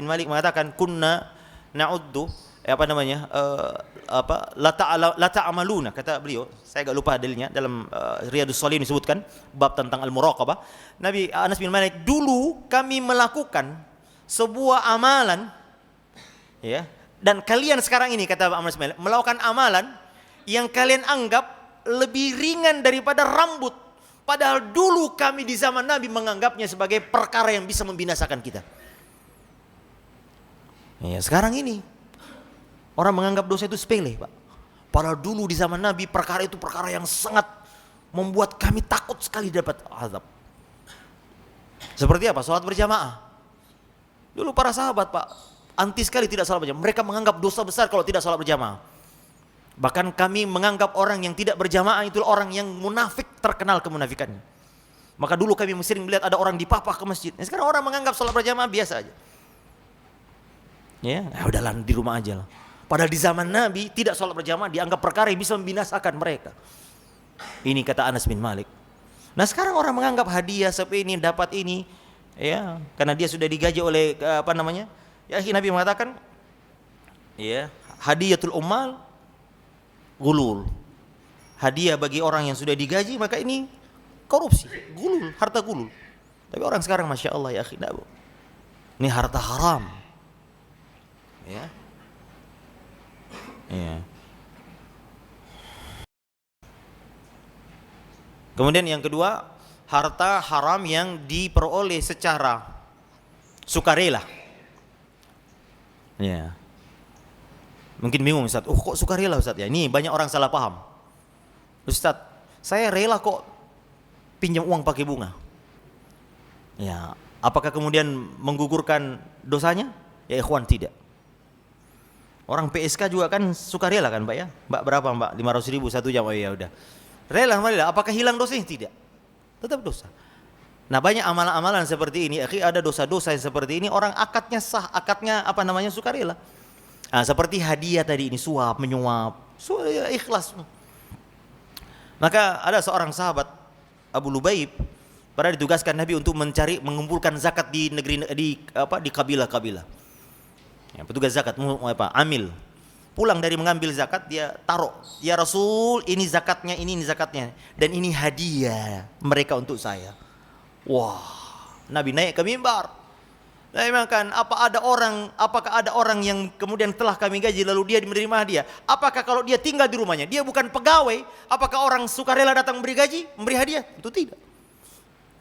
[SPEAKER 1] Malik mengatakan, kunna na'uddu la ta'amaluna, kata beliau, saya agak lupa dalilnya, dalam Riyadhus Shalihin disebutkan bab tentang al-muraqabah. Nabi Anas bin Malik, dulu kami melakukan sebuah amalan ya, dan kalian sekarang ini, kata Anas bin Malik, melakukan amalan yang kalian anggap lebih ringan daripada rambut. Padahal dulu kami di zaman Nabi menganggapnya sebagai perkara yang bisa membinasakan kita. Ya, sekarang ini orang menganggap dosa itu sepele, Pak. Padahal dulu di zaman Nabi perkara itu perkara yang sangat membuat kami takut sekali dapat azab. Seperti apa? Salat berjamaah. Dulu para sahabat, Pak, anti sekali tidak salat berjamaah. Mereka menganggap dosa besar kalau tidak salat berjamaah. Bahkan kami menganggap orang yang tidak berjamaah itu orang yang munafik, terkenal kemunafikannya. Maka dulu kami sering melihat ada orang dipapah ke masjid. Sekarang orang menganggap salat berjamaah biasa aja. Ya, udahlah di rumah aja lah. Padahal di zaman Nabi tidak salat berjamaah dianggap perkara yang bisa membinasakan mereka. Ini kata Anas bin Malik. Nah sekarang orang menganggap hadiah seperti ini, dapat ini, ya, karena dia sudah digaji oleh Ya, Nabi mengatakan, ya, hadiyatul ummal gulul. Hadiah bagi orang yang sudah digaji, maka ini korupsi, gulul, harta gulul. Tapi orang sekarang Masya Allah ya akhi, ini harta haram ya. Ya. Kemudian yang kedua, harta haram yang diperoleh secara sukarela. Ya. Mungkin bingung Ustaz, kok sukarela Ustaz ya? Ini banyak orang salah paham. Ustaz, saya rela kok pinjam uang pakai bunga. Ya, apakah kemudian menggugurkan dosanya? Ya ikhwan, tidak. Orang PSK juga kan sukarela kan Mbak ya? Mbak berapa Mbak? 500.000 1 jam, oh ya udah. Rela. Apakah hilang dosanya? Tidak. Tetap dosa. Nah banyak amalan-amalan seperti ini, ada dosa-dosa yang seperti ini, orang akadnya sah, akadnya sukarela. Nah, seperti hadiah tadi ini, suap, menyuap, ya, ikhlas. Maka ada seorang sahabat Abu Lubaib pernah ditugaskan Nabi untuk mengumpulkan zakat di negeri di kabilah-kabilah. Ya, petugas zakat, amil. Pulang dari mengambil zakat, dia taruh, ya Rasul, ini zakatnya, ini zakatnya, dan ini hadiah mereka untuk saya. Wah, Nabi naik ke mimbar. Apakah ada orang yang kemudian telah kami gaji lalu dia menerima hadiah? Apakah kalau dia tinggal di rumahnya, dia bukan pegawai, apakah orang sukarela datang memberi gaji, memberi hadiah? Itu tidak.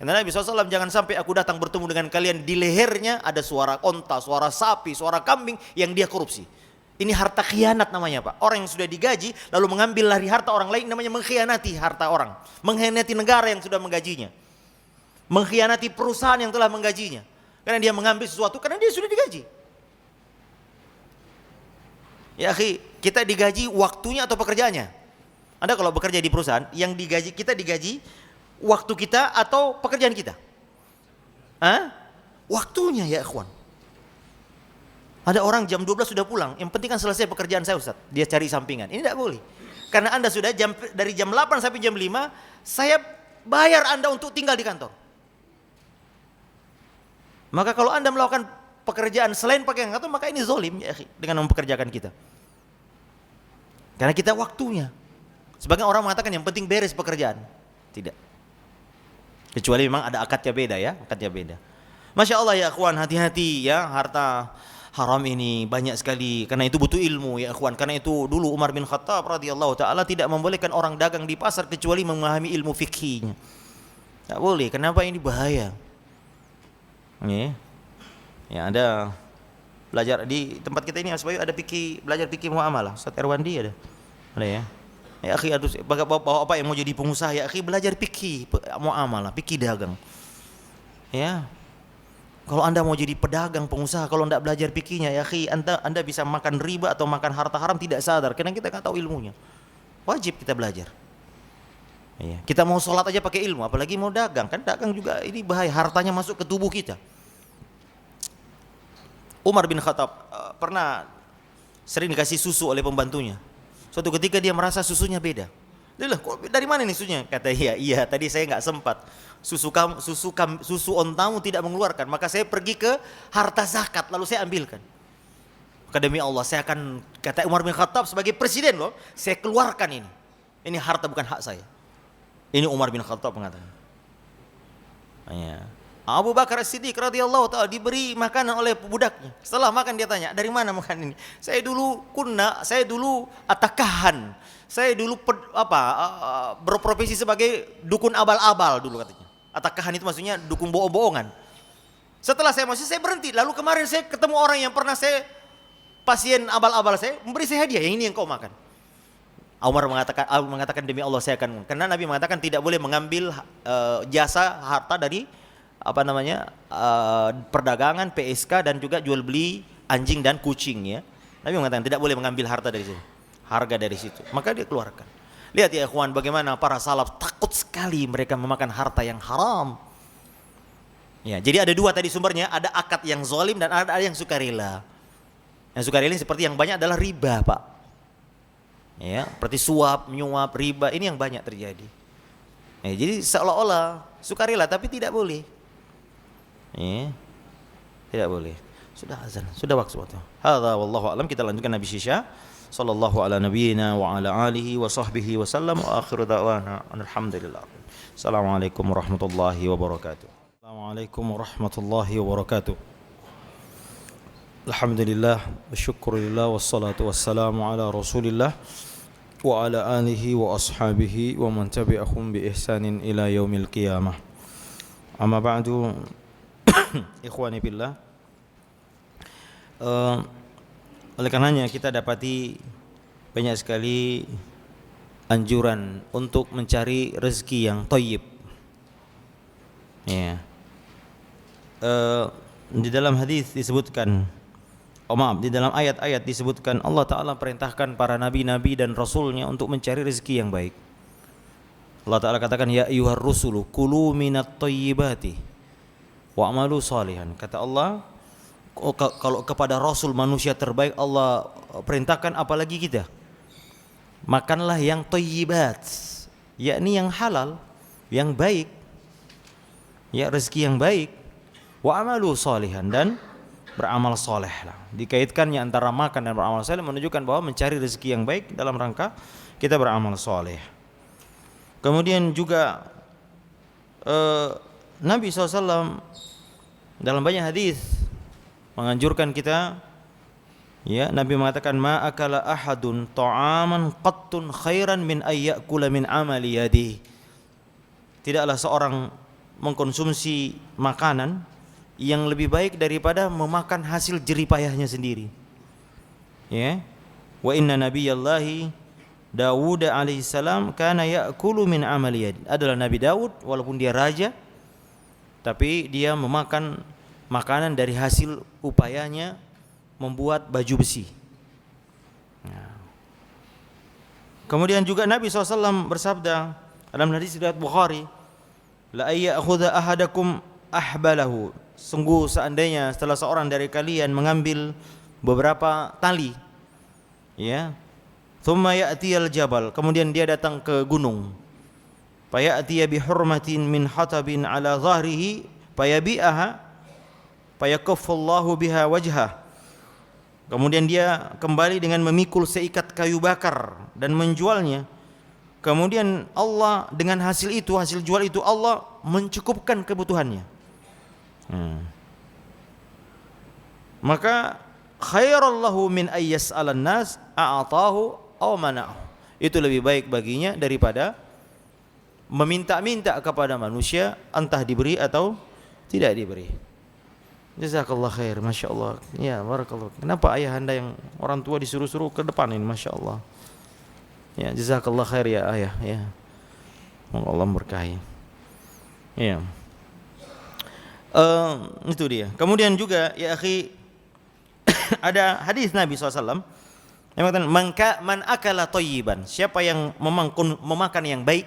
[SPEAKER 1] Karena Nabi SAW, jangan sampai aku datang bertemu dengan kalian, di lehernya ada suara onta, suara sapi, suara kambing yang dia korupsi. Ini harta khianat namanya Pak. Orang yang sudah digaji lalu mengambil dari harta orang lain, namanya mengkhianati harta orang. Mengkhianati negara yang sudah menggajinya. Mengkhianati perusahaan yang telah menggajinya. Karena dia mengambil sesuatu karena dia sudah digaji. Ya akhi, kita digaji waktunya atau pekerjaannya? Anda kalau bekerja di perusahaan, yang digaji, kita digaji waktu kita atau pekerjaan kita? Waktunya ya ikhwan. Ada orang jam 12 sudah pulang, yang penting kan selesai pekerjaan saya Ustaz. Dia cari sampingan, ini tidak boleh. Karena Anda sudah dari jam 8 sampai jam 5, saya bayar Anda untuk tinggal di kantor. Maka kalau Anda melakukan pekerjaan selain pakai kantor, maka ini zolim ya akhi, dengan mempekerjakan kita. Karena kita waktunya. Sebagian orang mengatakan yang penting beres pekerjaan. Tidak. Kecuali memang ada akadnya beda ya, akadnya beda. Masya Allah ya akhwan, hati-hati ya, harta haram ini banyak sekali. Karena itu butuh ilmu ya akhwan. Karena itu dulu Umar bin Khattab radhiyallahu taala tidak membolehkan orang dagang di pasar kecuali memahami ilmu fikihnya. Tak boleh. Kenapa? Ini bahaya. Ya ada belajar di tempat kita ini Asbayu, ada belajar fikih muamalah. Ustaz Erwandi ada ya. Ya akhi, bapak yang mau jadi pengusaha ya akhi, belajar fikih muamalah, fikih dagang. Ya. Kalau Anda mau jadi pedagang, pengusaha, kalau tidak belajar fikihnya ya akhi, Anda bisa makan riba atau makan harta haram tidak sadar karena kita enggak tahu ilmunya. Wajib kita belajar. Ya. Kita mau sholat aja pakai ilmu, apalagi mau dagang. Kan dagang juga ini bahaya, hartanya masuk ke tubuh kita. Umar bin Khattab pernah sering dikasih susu oleh pembantunya. Suatu ketika dia merasa susunya beda. Dia bilang, kok dari mana nih susunya? Kata iya tadi saya nggak sempat. Susu ontamu tidak mengeluarkan, maka saya pergi ke harta zakat lalu saya ambilkan. Maka demi Allah saya akan, kata Umar bin Khattab sebagai presiden loh, saya keluarkan ini. Ini harta bukan hak saya. Ini Umar bin Khattab mengatakan. Ya. Abu Bakar As-Siddiq radhiyallahu taala diberi makanan oleh budaknya. Setelah makan dia tanya, "Dari mana makan ini?" Saya dulu atakahan. Saya dulu berprofesi sebagai dukun abal-abal dulu katanya. Atakahan itu maksudnya dukun bohong-bohongan. Setelah saya masuk, saya berhenti. Lalu kemarin saya ketemu orang yang pernah pasien abal-abal saya, memberi saya hadiah, yang ini yang kau makan. Umar mengatakan demi Allah saya akan, karena Nabi mengatakan tidak boleh mengambil jasa harta dari perdagangan, PSK dan juga jual beli anjing dan kucing ya. Nabi mengatakan tidak boleh mengambil harta dari situ, harga dari situ. Maka dia keluarkan. Lihat ya ikhwan, bagaimana para salaf takut sekali mereka memakan harta yang haram. Ya, jadi ada dua tadi sumbernya, ada akad yang zalim dan ada yang sukarela. Yang sukarela seperti yang banyak adalah riba, Pak. Ya, seperti suap, menyuap, riba, ini yang banyak terjadi. Ya, jadi seolah-olah sukarela tapi tidak boleh. Ya, tidak boleh. Sudah azan, sudah waktu. Hadza wallahu a'lam. Kita lanjutkan Nabi Sisha. Sallallahu ala nabiyyina wa ala alihi wa sahbihi wa sallam wa akhiru da'wana alhamdulillah. Assalamualaikum warahmatullahi wabarakatuh. Assalamualaikum warahmatullahi wabarakatuh. Alhamdulillah wa syukurillah wassalatu wassalamu ala Rasulillah wa ala alihi wa ashabihi wa man tabi'ahum bi ihsanin ila yaumil qiyamah. Amma ba'du. Ikhwani billah. Oleh karenanya kita dapati banyak sekali anjuran untuk mencari rezeki yang thayyib. Ya. Di dalam hadis disebutkan, di dalam ayat-ayat disebutkan Allah Ta'ala perintahkan para nabi-nabi dan rasulnya untuk mencari rezeki yang baik. Allah Ta'ala katakan, ya ayyuhar rusulu kulu minat thayyibati wa'malu salihan. Kata Allah, kalau kepada Rasul manusia terbaik Allah perintahkan, apalagi kita, makanlah yang thayyibat, yakni yang halal, yang baik, ya rezeki yang baik, wa amalu salihan, dan beramal soleh lah. Dikaitkannya antara makan dan beramal soleh menunjukkan bahwa mencari rezeki yang baik dalam rangka kita beramal soleh. Kemudian juga Nabi SAW dalam banyak hadis menganjurkan kita, ya, Nabi mengatakan, ma akala ahadun ta'aman qattun khairan min ayyakula min amali yadihi. Tidaklah seorang mengkonsumsi makanan yang lebih baik daripada memakan hasil jeripayahnya sendiri. Ya. Wa inna nabiyallahi Dawud alaihissalam kana ya'kulu min amali yadihi. Adalah Nabi Daud, walaupun dia raja, tapi dia memakan makanan dari hasil upayanya membuat baju besi. Kemudian juga Nabi SAW bersabda dalam hadis riwayat Bukhari, la ayyakhudha ahadakum ahbalahu. Sungguh seandainya setelah seorang dari kalian mengambil beberapa tali, ya, thumma ya'tiyal jabal, kemudian dia datang ke gunung, faya'tiya bi hurmatin min hatabin ala dhahrihi fayabi'aha Fayakuffullahu biha wajhah. Kemudian dia kembali dengan memikul seikat kayu bakar dan menjualnya. Kemudian Allah dengan hasil jual itu Allah mencukupkan kebutuhannya. Maka khairallahu min ayyas'alan nas a'atahu aw mana'ahu. Itu lebih baik baginya daripada meminta-minta kepada manusia, entah diberi atau tidak diberi. Jazakallah khair, Masya Allah. Ya, barakallah. Kenapa ayah anda yang orang tua disuruh-suruh ke depan ini, Masya Allah. Ya, jazakallah khair ya ayah. Ya, semoga Allah berkahi. Ya, itu dia. Kemudian juga ya akhi, ada hadis Nabi SAW yang mengatakan man akala thayyiban, siapa yang memakan yang baik,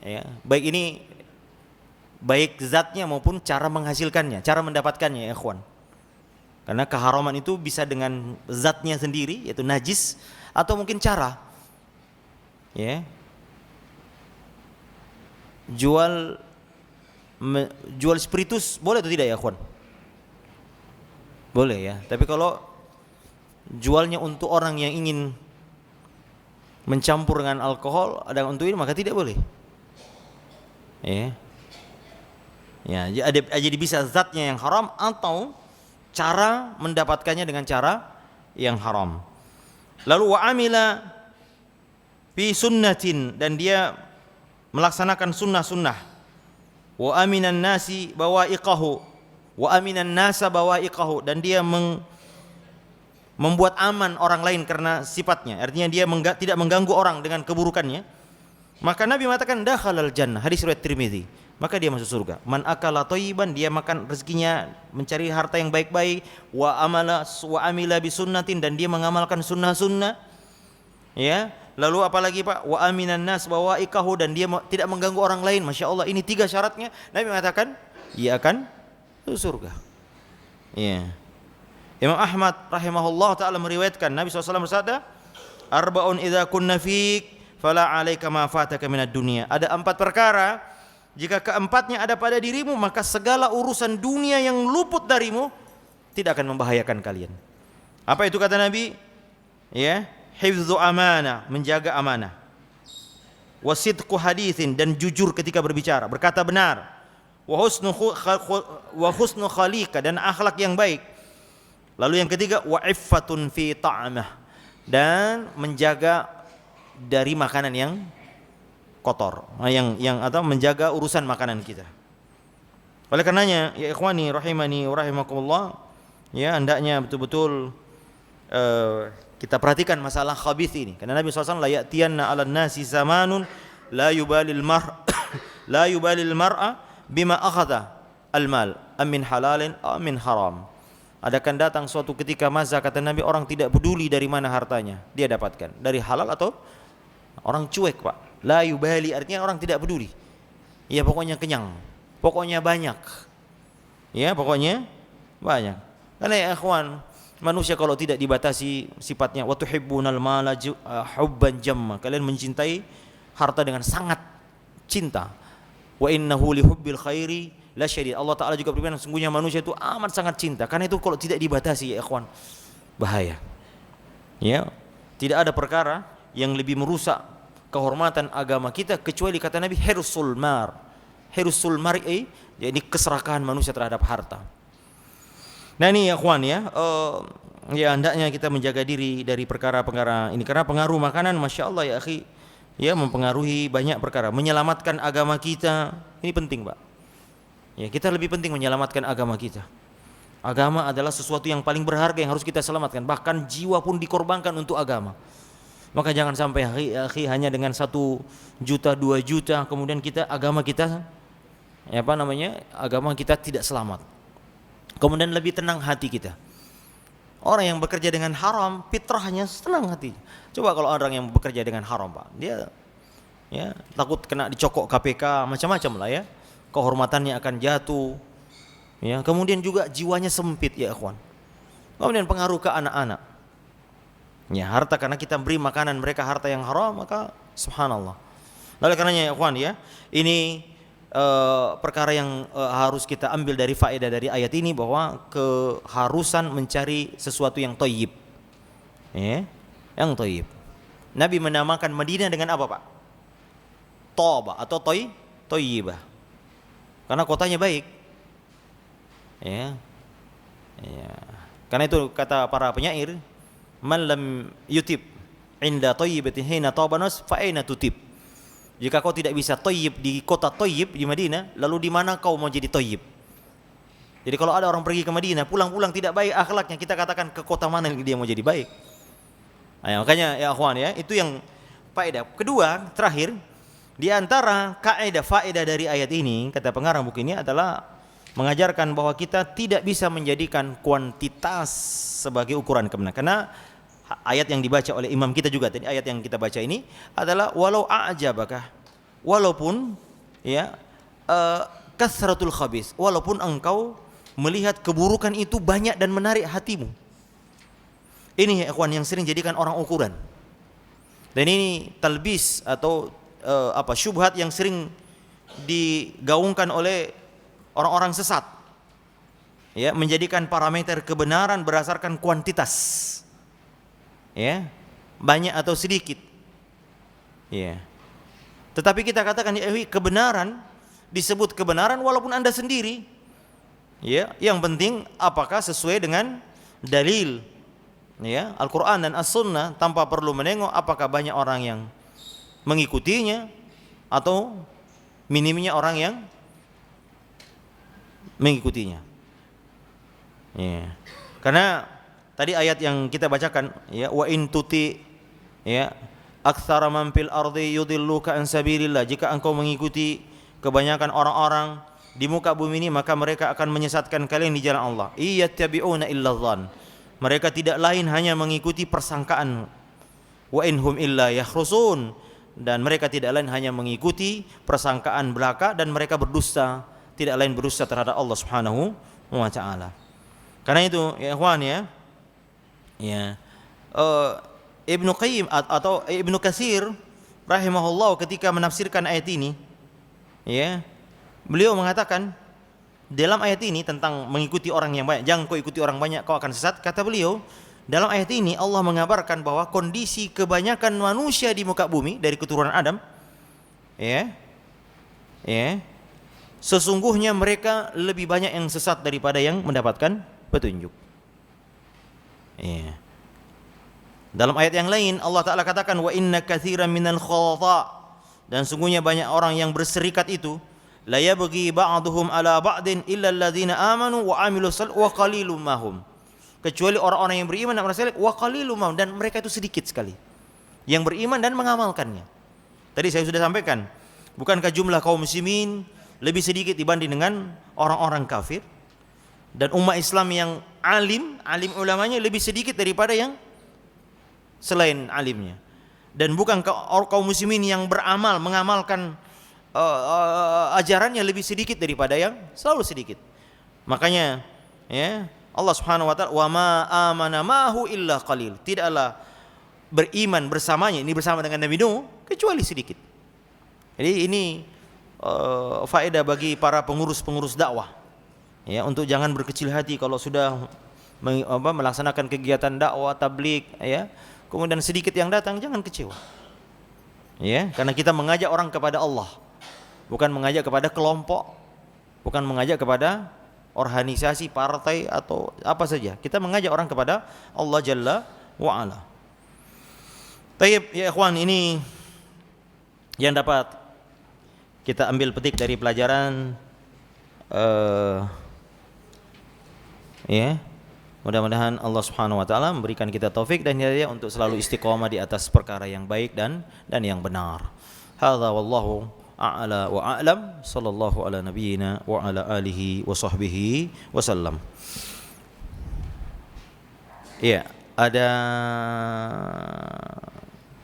[SPEAKER 1] ya, baik ini baik zatnya maupun cara menghasilkannya, cara mendapatkannya ya ikhwan. Karena keharaman itu bisa dengan zatnya sendiri yaitu najis atau mungkin cara. Ya. Jual spiritus boleh atau tidak ya ikhwan? Boleh ya. Tapi kalau jualnya untuk orang yang ingin mencampur dengan alkohol ada untuk ini maka tidak boleh. Ya. Ya, jadi bisa zatnya yang haram atau cara mendapatkannya dengan cara yang haram. Lalu wa amila fi sunnatin, dan dia melaksanakan sunnah-sunnah. Wa aminan nasi bawa'iqahu, wa aminan nasa bawa'iqahu, dan dia membuat aman orang lain karena sifatnya. Artinya dia tidak mengganggu orang dengan keburukannya. Maka Nabi mengatakan dakhalal jannah, hadis riwayat Tirmizi, maka dia masuk surga. Man akala thayyiban, dia makan rezekinya mencari harta yang baik-baik, wa amila bi sunnatin, dan dia mengamalkan sunnah-sunnah. Ya, lalu apalagi Pak? Wa aminan nas bawa'iqahu, dan dia tidak mengganggu orang lain. Masya Allah, ini 3 syaratnya. Nabi mengatakan ia akan masuk surga. Ya. Imam Ahmad rahimahullah taala meriwayatkan Nabi SAW bersabda, arba'un idza kunna fik fala 'alaika ma fataka minad dunya. Ada 4 perkara, jika keempatnya ada pada dirimu, maka segala urusan dunia yang luput darimu tidak akan membahayakan kalian. Apa itu kata Nabi? Ya, hifdzu amanah, menjaga amanah. Wasidqu haditsin, dan jujur ketika berbicara, berkata benar. Wa husnu khaliqa, dan akhlak yang baik. Lalu yang ketiga, wa iffatun fi ta'amah, dan menjaga dari makanan yang kotor, yang atau menjaga urusan makanan kita. Oleh karenanya ya ikhwani rahimani wa rahimakumullah, ya hendaknya betul-betul kita perhatikan masalah khabith ini. Karena Nabi SAW la ya'tiyanna 'alan nasi zamanun la yubalil mar'a bima akhadha al-mal am min halalin am min haram. Akan datang suatu ketika masa, kata Nabi, orang tidak peduli dari mana hartanya dia dapatkan, dari halal atau orang cuek, Pak. La yubali artinya orang tidak peduli. Ya pokoknya kenyang, pokoknya banyak. Ya pokoknya banyak. Karena ya ikhwan, manusia kalau tidak dibatasi sifatnya, wa tuhibbunal mala hubban jamma, kalian mencintai harta dengan sangat cinta. Wa innahu lihubbil khairi la syadid. Allah Taala juga berfirman, sungguhnya manusia itu amat sangat cinta. Karena itu kalau tidak dibatasi ya ikhwan, bahaya. Ya, tidak ada perkara yang lebih merusak kehormatan agama kita kecuali kata Nabi hirsul mar'i, yakni keserakahan manusia terhadap harta. Nah ini ya ikhwan ya, ya hendaknya kita menjaga diri dari perkara-perkara ini, karena pengaruh makanan Masya Allah ya akhi, ya mempengaruhi banyak perkara. Menyelamatkan agama kita ini penting, Pak. Ya, kita lebih penting menyelamatkan agama kita. Agama adalah sesuatu yang paling berharga yang harus kita selamatkan, bahkan jiwa pun dikorbankan untuk agama. Maka jangan sampai akhi hanya dengan 1 juta 2 juta kemudian agama kita tidak selamat. Kemudian lebih tenang hati kita. Orang yang bekerja dengan haram fitrahnya tenang hati. Coba kalau orang yang bekerja dengan haram, Pak, dia ya takut kena dicokok KPK, macam-macam lah ya. Kehormatannya akan jatuh. Ya, kemudian juga jiwanya sempit ya ikhwan. Kemudian pengaruh ke anak-anak. Ya, harta, karena kita beri makanan mereka harta yang haram, maka subhanallah. Oleh karenanya ya ikhwan ya, ini perkara yang harus kita ambil dari faedah dari ayat ini, bahwa keharusan mencari sesuatu yang thayyib, ya, yang thayyib. Nabi menamakan Madinah dengan apa, Pak? Toba atau thayyibah, karena kotanya baik, ya. Ya. Karena itu kata para penyair, man lam yutib inda thayyibatin hina tabanas fa aina tutib. Jika kau tidak bisa thayyib di kota thayyib di Madinah, lalu di mana kau mau jadi thayyib? Jadi kalau ada orang pergi ke Madinah, pulang-pulang tidak baik akhlaknya, kita katakan ke kota mana dia mau jadi baik? Nah, makanya ya akhwan ya, itu yang faedah. Kedua, terakhir, di antara faedah dari ayat ini, kata pengarang buku ini adalah mengajarkan bahwa kita tidak bisa menjadikan kuantitas sebagai ukuran kebenaran. Karena ayat yang dibaca oleh imam kita juga tadi, ayat yang kita baca ini adalah walau a'jabaka, walaupun ya kasratul khabis, walaupun engkau melihat keburukan itu banyak dan menarik hatimu. Ini ya ikhwan yang sering jadikan orang ukuran. Dan ini talbis atau syubhat yang sering digaungkan oleh orang-orang sesat, ya, menjadikan parameter kebenaran berdasarkan kuantitas, ya, banyak atau sedikit, ya. Tetapi kita katakan kebenaran disebut kebenaran walaupun Anda sendiri, ya, yang penting apakah sesuai dengan dalil, ya, Al-Quran dan As-Sunnah, tanpa perlu menengok apakah banyak orang yang mengikutinya atau minimnya orang yang mengikutinya. Ya. Karena tadi ayat yang kita bacakan, ya, wa in tuti, ya, aktsara man fil ardi yudilluka an sabilillah, jika engkau mengikuti kebanyakan orang-orang di muka bumi ini, maka mereka akan menyesatkan kalian di jalan Allah. Iyattabi'una illa dhann, mereka tidak lain hanya mengikuti persangkaan. Wa inhum illa yakhrusun, dan mereka tidak lain hanya mengikuti persangkaan belaka, dan mereka berdusta, tidak lain berdusta terhadap Allah Subhanahu wa taala. Karena itu ya ikhwan ya, Ibnu Qayyim atau Ibnu Katsir rahimahullah ketika menafsirkan ayat ini, ya, beliau mengatakan dalam ayat ini tentang mengikuti orang yang banyak, jangan kau ikuti orang banyak kau akan sesat. Kata beliau, dalam ayat ini Allah mengabarkan bahwa kondisi kebanyakan manusia di muka bumi dari keturunan Adam, ya, sesungguhnya mereka lebih banyak yang sesat daripada yang mendapatkan petunjuk. Ya. Dalam ayat yang lain Allah Ta'ala katakan wa inna katsiran minal khulata, dan sungguhnya banyak orang yang berserikat itu, la yabghi ba'duhum ala ba'din illa alladzina amanu wa amilus salih wa qalilum mahum, kecuali orang-orang yang beriman dan beramal saleh, wa qalilum mahum, dan mereka itu sedikit sekali yang beriman dan mengamalkannya. Tadi saya sudah sampaikan, bukankah jumlah kaum muslimin lebih sedikit dibanding dengan orang-orang kafir, dan umat Islam yang alim ulamanya lebih sedikit daripada yang selain alimnya, dan bukan kaum muslimin yang beramal mengamalkan ajarannya lebih sedikit daripada yang selalu sedikit. Makanya ya Allah Subhanahu wa taala wa ma amana ma'hu illa qalil, tidaklah beriman bersamanya, ini bersama dengan Nabi Nuh, kecuali sedikit. Jadi ini faedah bagi para pengurus dakwah, ya, untuk jangan berkecil hati kalau sudah melaksanakan kegiatan dakwah tabligh, ya, kemudian sedikit yang datang, jangan kecewa, ya, karena kita mengajak orang kepada Allah, bukan mengajak kepada kelompok, bukan mengajak kepada organisasi, partai atau apa saja. Kita mengajak orang kepada Allah Jalla wa Ala. Baik ya ikhwan, ini yang dapat kita ambil petik dari pelajaran, ya, mudah-mudahan Allah Subhanahu wa taala memberikan kita taufik dan hidayah untuk selalu istiqomah di atas perkara yang baik dan yang benar. Hadza wallahu a'la wa a'lam, sallallahu ala nabiyyina wa ala alihi wa sahbihi wasallam. Ya, ada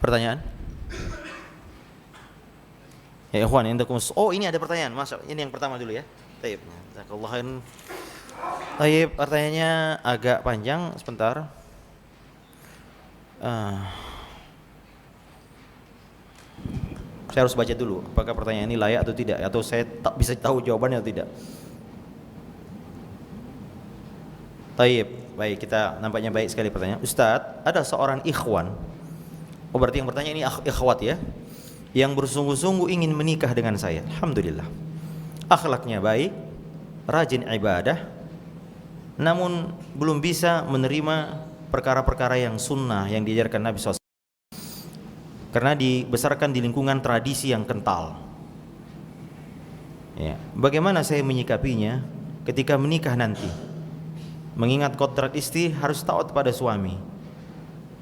[SPEAKER 1] pertanyaan? Ya ikhwan, ini ada pertanyaan. Masuk. Ini yang pertama dulu ya. Baik. Jazakallahu. Baik, pertanyaannya agak panjang, sebentar. Saya harus baca dulu apakah pertanyaan ini layak atau tidak, atau saya tak bisa tahu jawabannya atau tidak. Taib, baik, kita nampaknya baik sekali pertanyaan. Ustadz, ada seorang ikhwan, oh berarti yang bertanya ini ikhwat ya, yang bersungguh-sungguh ingin menikah dengan saya. Alhamdulillah, akhlaknya baik, rajin ibadah, namun belum bisa menerima perkara-perkara yang sunnah yang diajarkan Nabi SAW, karena dibesarkan di lingkungan tradisi yang kental. Ya, bagaimana saya menyikapinya ketika menikah nanti? Mengingat kodrat istri harus taat pada suami.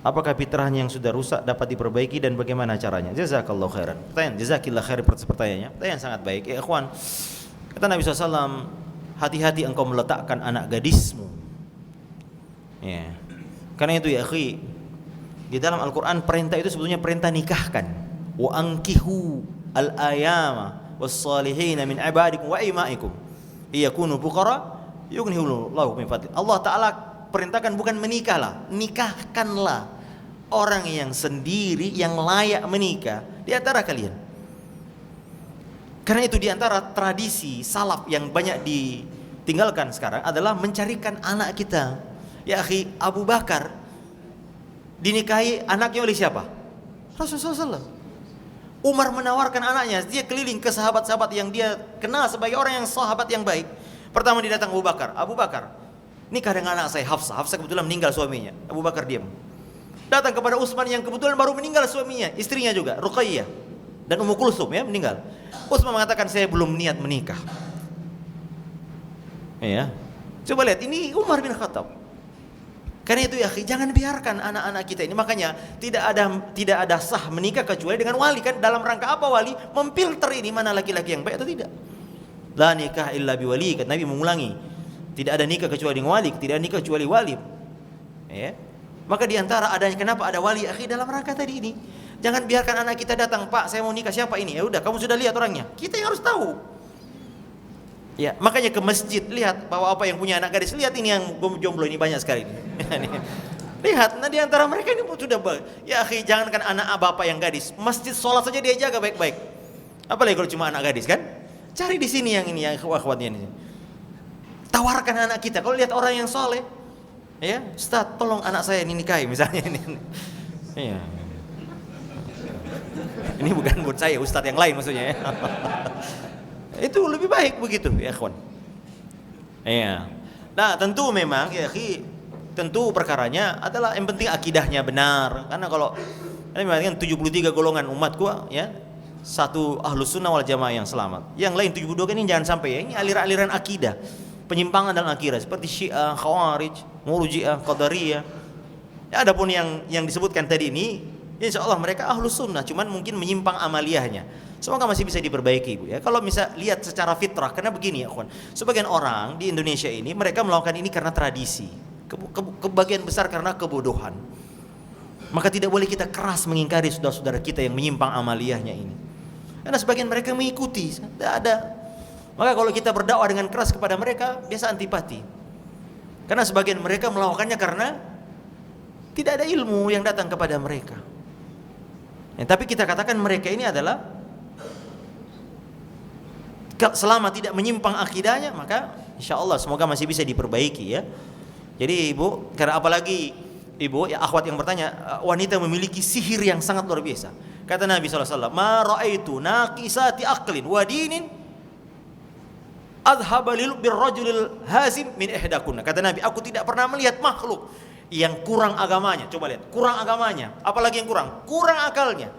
[SPEAKER 1] Apakah fitrahnya yang sudah rusak dapat diperbaiki dan bagaimana caranya? Jazakallahu khairan. Pertanyaan, jazakillah khair pertanyaannya. Pertanyaan sangat baik. Ya ikhwan, kata Nabi SAW, hati-hati engkau meletakkan anak gadismu. Ya. Karena itu ya akhi, di dalam Al-Quran perintah itu sebetulnya perintah nikahkan. Wa ankihu al-ayama was-salihina min ibadikum wa imaikum iyakunu fuqara yughnihullahu min fadli. Allah Ta'ala perintahkan bukan menikahlah, nikahkanlah orang yang sendiri yang layak menikah di antara kalian. Karena itu di antara tradisi salaf yang banyak ditinggalkan sekarang adalah mencarikan anak kita. Ya akhi, Abu Bakar dinikahi anaknya oleh siapa? Rasulullah SAW. Umar menawarkan anaknya, dia keliling ke sahabat-sahabat yang dia kenal sebagai orang yang sahabat yang baik. Pertama dia datang Abu Bakar, nikah dengan anak saya Hafsah. Hafsah kebetulan meninggal suaminya. Abu Bakar diam. Datang kepada Utsman yang kebetulan baru meninggal suaminya, istrinya juga Ruqayyah dan Ummu Kulsum ya meninggal. Utsman mengatakan saya belum niat menikah. Ya. Coba lihat, ini Umar bin Khattab. Karena itu ya, jangan biarkan anak-anak kita ini, makanya tidak ada sah menikah kecuali dengan wali. Kan dalam rangka apa wali? Memfilter ini mana laki-laki yang baik atau tidak. La nikah illa biwali, kata Nabi mengulangi. Tidak ada nikah kecuali dengan wali, tidak ada nikah kecuali wali. Ya. Maka diantara adanya kenapa ada wali akhi dalam rangka tadi ini. Jangan biarkan anak kita datang, Pak, saya mau nikah siapa ini? Ya udah, kamu sudah lihat orangnya. Kita yang harus tahu. Ya, makanya ke masjid lihat bahwa apa yang punya anak gadis, lihat ini yang jomblo ini banyak sekali ini. Lihat, nah diantara mereka ini sudah ya akhi, jangankan anak bapak yang gadis, masjid sholat saja dia jaga baik-baik. Apalagi kalau cuma anak gadis kan? Cari di sini yang ini yang akhwat-akhwatnya ini. Tawarkan anak kita. Kalau lihat orang yang soleh, ya, Ustaz, tolong anak saya ini nikahi misalnya ini. Iya. Ini bukan buat saya, Ustaz yang lain maksudnya ya. Itu lebih baik begitu ya kawan. Iya. Nah tentu memang ya akhi, tentu perkaranya adalah yang penting akidahnya benar. Karena kalau ini memang 73 golongan umatku ya, satu ahlus sunnah wal jamaah yang selamat. Yang lain 72 kan ini jangan sampai ya, ini aliran-aliran akidah, penyimpangan dalam akidah seperti Syiah, Khawarij, Murji'ah, Qadariyah. Ya, adapun yang disebutkan tadi ini, insya Allah mereka ahlus sunnah, cuman mungkin menyimpang amaliyahnya. Semoga masih bisa diperbaiki Bu ya. Kalau bisa lihat secara fitrah, karena begini ya kawan, sebagian orang di Indonesia ini mereka melakukan ini karena tradisi, kebagian besar karena kebodohan. Maka tidak boleh kita keras mengingkari saudara-saudara kita yang menyimpang amaliyahnya ini. Karena sebagian mereka mengikuti, tidak ada. Maka kalau kita berdakwah dengan keras kepada mereka, biasa antipati. Karena sebagian mereka melakukannya karena tidak ada ilmu yang datang kepada mereka. Ya, tapi kita katakan mereka ini adalah selama tidak menyimpang akidahnya, maka insya Allah semoga masih bisa diperbaiki ya. Jadi ibu, karena apalagi ibu ya akhwat yang bertanya, wanita memiliki sihir yang sangat luar biasa. Kata Nabi SAW, ma ra'aitu naqisati aqlin wa dinin adhaba lil birrajulil hazim min ihdakunna. Kata Nabi, aku tidak pernah melihat makhluk yang kurang agamanya. Coba lihat, kurang agamanya, apalagi yang kurang akalnya.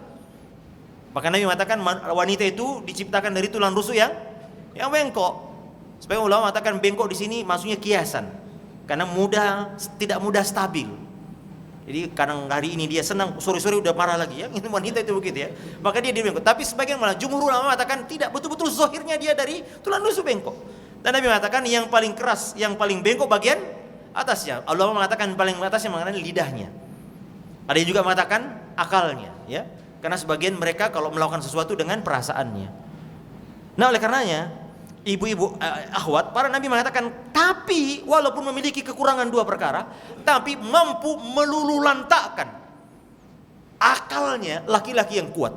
[SPEAKER 1] Maka Nabi mengatakan wanita itu diciptakan dari tulang rusuk yang bengkok. Sebagian ulama mengatakan bengkok di sini maksudnya kiasan, karena tidak mudah stabil. Jadi kadang hari ini dia senang, sore-sore udah marah lagi ya. Ini wanita itu begitu ya. Maka dia bengkok. Tapi sebagian malah jumhur ulama mengatakan tidak, betul-betul zahirnya dia dari tulang rusuk bengkok. Dan Nabi mengatakan yang paling keras, yang paling bengkok bagian atasnya. Allah mengatakan paling atasnya mengatakan lidahnya. Ada yang juga mengatakan akalnya ya. Karena sebagian mereka kalau melakukan sesuatu dengan perasaannya. Nah oleh karenanya ibu-ibu akhwat, para Nabi mengatakan, tapi walaupun memiliki kekurangan dua perkara, tapi mampu melululantakkan akalnya laki-laki yang kuat.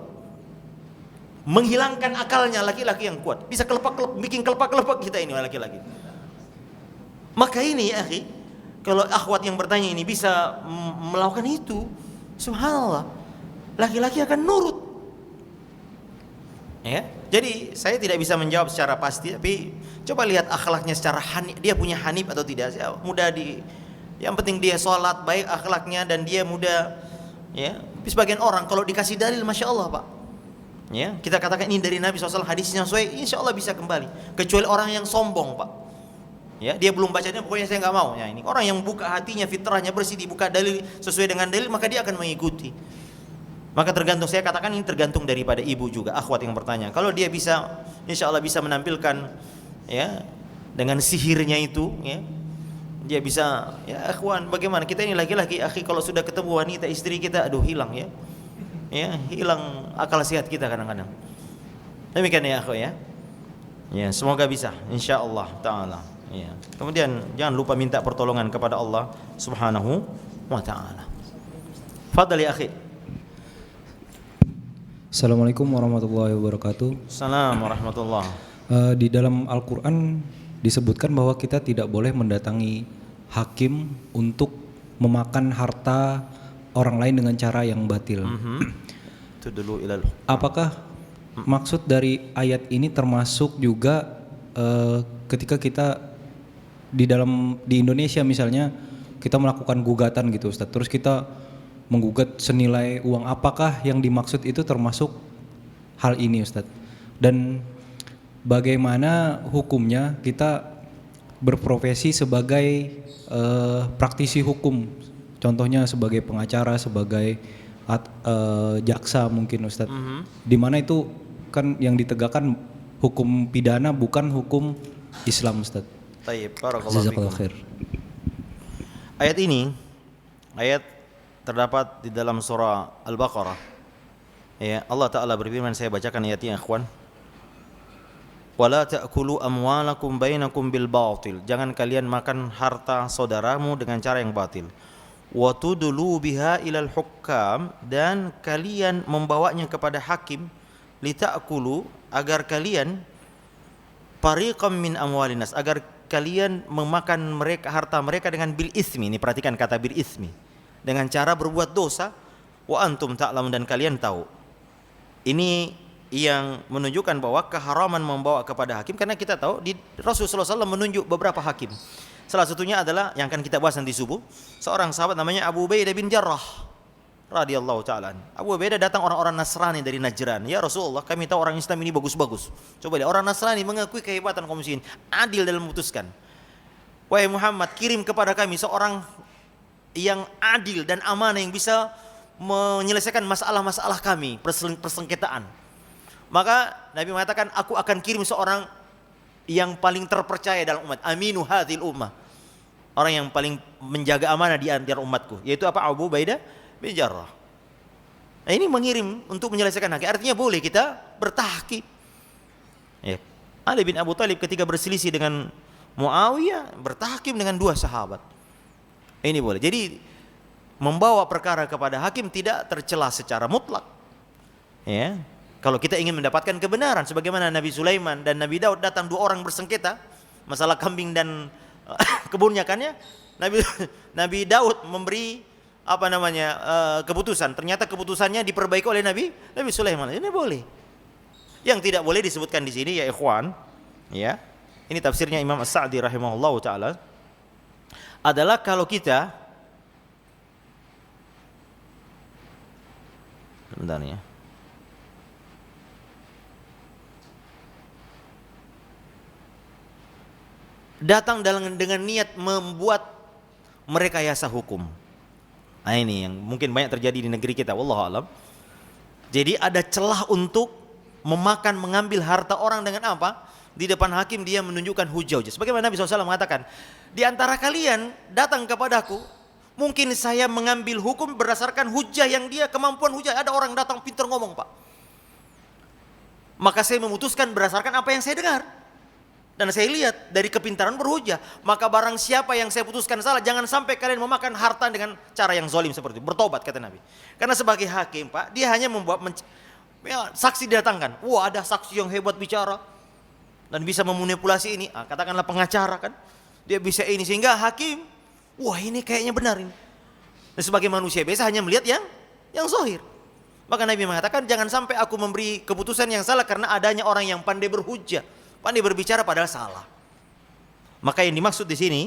[SPEAKER 1] menghilangkan akalnya laki-laki yang kuat. Bisa bikin kelepak-kelepak kita ini laki-laki. Maka ini ya akhi, kalau akhwat yang bertanya ini bisa melakukan itu, subhanallah, laki-laki akan nurut. Ya, jadi saya tidak bisa menjawab secara pasti, tapi coba lihat akhlaknya secara hanif, dia punya hanif atau tidak. Mudah yang penting dia sholat baik akhlaknya dan dia mudah. Ya, sebagian orang kalau dikasih dalil, masya Allah pak. Ya, kita katakan ini dari Nabi SAW, hadisnya sesuai, insya Allah bisa kembali. Kecuali orang yang sombong pak. Ya, dia belum bacanya, pokoknya saya nggak mau. Ya, ini orang yang buka hatinya, fitrahnya bersih, dibuka dalil sesuai dengan dalil, maka dia akan mengikuti. Maka tergantung, saya katakan ini tergantung daripada ibu juga, akhwat yang bertanya. Kalau dia bisa, insya Allah bisa menampilkan, ya, dengan sihirnya itu, ya, dia bisa, ya akhwan, bagaimana kita ini laki-laki, akhi, kalau sudah ketemu wanita istri kita, aduh hilang ya, hilang akal sehat kita kadang-kadang. Demikian ya akhwan ya. Ya, semoga bisa, insya Allah Taala. Ya. Kemudian jangan lupa minta pertolongan kepada Allah Subhanahu wa Taala. Fadhal ya akhi.
[SPEAKER 2] Assalamualaikum warahmatullahi wabarakatuh.
[SPEAKER 1] Assalamualaikum warahmatullahi.
[SPEAKER 2] Di dalam Al-Quran disebutkan bahwa kita tidak boleh mendatangi hakim untuk memakan harta orang lain dengan cara yang batil.
[SPEAKER 1] Itu dulu ilal.
[SPEAKER 2] Apakah maksud dari ayat ini termasuk juga ketika kita di Indonesia misalnya kita melakukan gugatan gitu Ustaz, terus kita menggugat senilai uang, apakah yang dimaksud itu termasuk hal ini Ustaz? Dan bagaimana hukumnya kita berprofesi sebagai praktisi hukum, contohnya sebagai pengacara, sebagai jaksa mungkin Ustaz, di mana itu kan yang ditegakkan hukum pidana bukan hukum Islam Ustaz.
[SPEAKER 1] Tayyib, barakallahu fikum. Ayat ini, ayat terdapat di dalam surah Al-Baqarah. Ya, Allah Ta'ala berfirman, saya bacakan ayatnya ikhwan. Wala ta'kulu amwalakum bainakum bil batil. Jangan kalian makan harta saudaramu dengan cara yang batil. Wa tudlu biha ilal hukam, dan kalian membawanya kepada hakim, lita'kulu, agar kalian fariqam min amwalinas, agar kalian memakan mereka harta mereka dengan bil ismi. Ini perhatikan kata bil ismi, dengan cara berbuat dosa. Wa antum ta'lamun, dan kalian tahu. Ini yang menunjukkan bahwa keharaman membawa kepada hakim, karena kita tahu di Rasulullah SAW menunjuk beberapa hakim. Salah satunya adalah yang akan kita bahas nanti subuh, seorang sahabat namanya Abu Ubaidah bin Jarrah radhiyallahu ta'ala. Abu Ubaidah datang orang-orang Nasrani dari Najran. Ya Rasulullah, kami tahu orang Islam ini bagus-bagus. Coba lihat, orang Nasrani mengakui kehebatan kaum muslimin, adil dalam memutuskan. Wahai Muhammad, kirim kepada kami seorang yang adil dan amanah, yang bisa menyelesaikan masalah-masalah kami, persengketaan. Maka Nabi mengatakan, aku akan kirim seorang yang paling terpercaya dalam umat, aminu hadhil ummah, orang yang paling menjaga amanah di antara umatku, yaitu apa? Abu Ubaidah bin Jarrah. Nah, ini mengirim untuk menyelesaikan hakim, artinya boleh kita bertahkim. Ya. Ali bin Abu Thalib ketika berselisih dengan Muawiyah, bertahkim dengan dua sahabat. Ini boleh. Jadi membawa perkara kepada hakim tidak tercela secara mutlak. Ya. Kalau kita ingin mendapatkan kebenaran, sebagaimana Nabi Sulaiman dan Nabi Daud datang, dua orang bersengketa masalah kambing dan kebunnya kan ya. Nabi Daud memberi keputusan. Ternyata keputusannya diperbaiki oleh Nabi Sulaiman. Ini boleh. Yang tidak boleh disebutkan di sini ya ikhwan, ya. Ini tafsirnya Imam As-Sa'di rahimahullahu taala, adalah kalau kita sebentar ya. Datang dengan niat membuat merekayasa hukum. Nah, ini yang mungkin banyak terjadi di negeri kita, wallahu alam. Jadi ada celah untuk mengambil harta orang dengan apa? Di depan hakim dia menunjukkan hujah. Sebagaimana Nabi SAW mengatakan, di antara kalian datang kepadaku, mungkin saya mengambil hukum berdasarkan hujah yang dia, kemampuan hujah. Ada orang datang pintar ngomong pak, maka saya memutuskan berdasarkan apa yang saya dengar. Dan saya lihat dari kepintaran berhujah. Maka barang siapa yang saya putuskan salah, jangan sampai kalian memakan harta dengan cara yang zalim seperti itu. Bertobat kata Nabi. Karena sebagai hakim pak, dia hanya Ya, saksi didatangkan. Wah, ada saksi yang hebat bicara dan bisa memanipulasi ini. Katakanlah pengacara kan. Dia bisa ini sehingga hakim, wah ini kayaknya benar ini. Dan sebagai manusia biasa hanya melihat yang zahir. Maka Nabi mengatakan jangan sampai aku memberi keputusan yang salah karena adanya orang yang pandai berhujjah, pandai berbicara padahal salah. Maka yang dimaksud di sini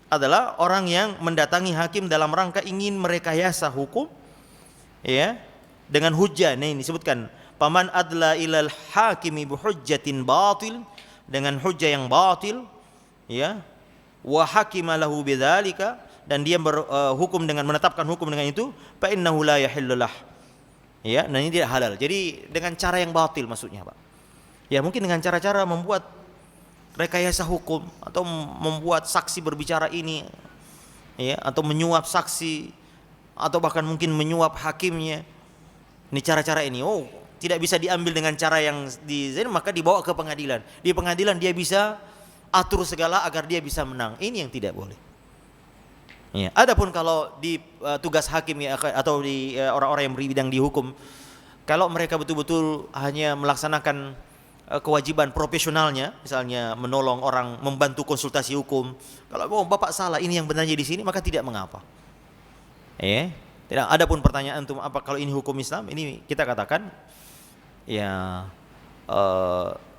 [SPEAKER 1] adalah orang yang mendatangi hakim dalam rangka ingin merekayasa hukum, ya, dengan hujjah. Ini disebutkan paman adla ilal hakimi bihujjatin batil, dengan hujjah yang batil, ya, wa hakima lahu bidzalika, dan dia berhukum dengan menetapkan hukum dengan itu, fa innahu la yahillu lah. Ya, dan ini tidak halal. Jadi dengan cara yang batil maksudnya, Pak. Ya, mungkin dengan cara-cara membuat rekayasa hukum atau membuat saksi berbicara ini, ya, atau menyuap saksi atau bahkan mungkin menyuap hakimnya. Ini cara-cara ini, oh, tidak bisa diambil dengan cara yang maka dibawa ke pengadilan. Di pengadilan dia bisa atur segala agar dia bisa menang. Ini yang tidak boleh. Ya, adapun kalau di tugas hakim ya, atau di orang-orang yang berbidang di hukum, kalau mereka betul-betul hanya melaksanakan kewajiban profesionalnya, misalnya menolong orang, membantu konsultasi hukum. Kalau Bapak salah, ini yang benarnya di sini, maka tidak mengapa. Tidak. Adapun pertanyaan untuk apa kalau ini hukum Islam, ini kita katakan ya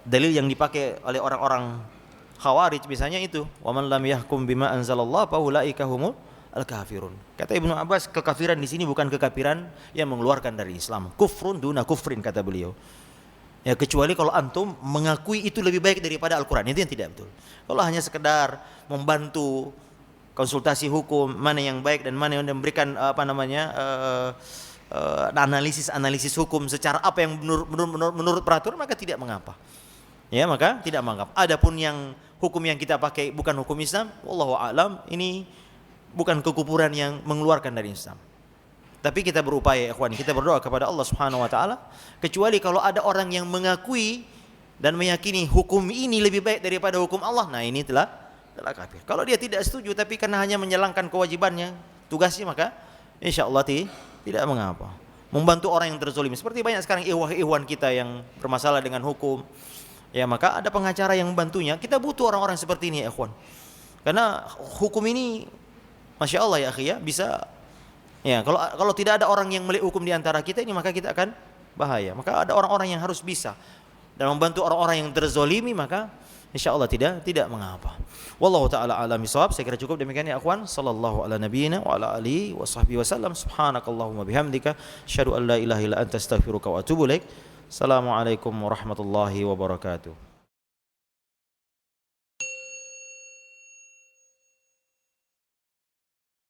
[SPEAKER 1] dalil yang dipakai oleh orang-orang Khawarij misalnya itu, wa man lam yahkum bima anzalallah fa ulaika humul al-kafirun. Kata Ibnu Abbas, kekafiran di sini bukan kekafiran yang mengeluarkan dari Islam. Kufrun duna kufrin, kata beliau. Ya, kecuali kalau antum mengakui itu lebih baik daripada Al-Qur'an, itu yang tidak betul. Kalau hanya sekedar membantu konsultasi hukum, mana yang baik dan mana yang memberikan analisis hukum secara apa yang menurut peraturan, maka tidak mengapa. Ya, maka tidak mengapa. Adapun yang hukum yang kita pakai bukan hukum Islam, wallahu a'lam, ini bukan kekufuran yang mengeluarkan dari Islam. Tapi kita berupaya, ikhwan, kita berdoa kepada Allah Subhanahu wa taala, kecuali kalau ada orang yang mengakui dan meyakini hukum ini lebih baik daripada hukum Allah, nah ini telah kafir. Kalau dia tidak setuju tapi karena hanya menjalankan kewajibannya, tugasnya, maka insyaallah tidak mengapa. Membantu orang yang terzalimi. Seperti banyak sekarang ikhwan kita yang bermasalah dengan hukum. Ya, maka ada pengacara yang membantunya. Kita butuh orang-orang seperti ini, ya ikhwan. Karena hukum ini, masya Allah ya akhi, ya, bisa. Ya, kalau tidak ada orang yang melek hukum di antara kita ini, maka kita akan bahaya. Maka ada orang-orang yang harus bisa dan membantu orang-orang yang terzalimi, maka insya Allah tidak mengapa. Wallahu taala alam bisawab. Saya kira cukup demikian ya ikhwan. Sallallahu ala nabiyyina wa ala alihi wa sahbihi wasallam. Subhanakallahumma bihamdika asyhadu an la ilaha illa anta astaghfiruka wa atubu ilaik. Assalamualaikum warahmatullahi wabarakatuh.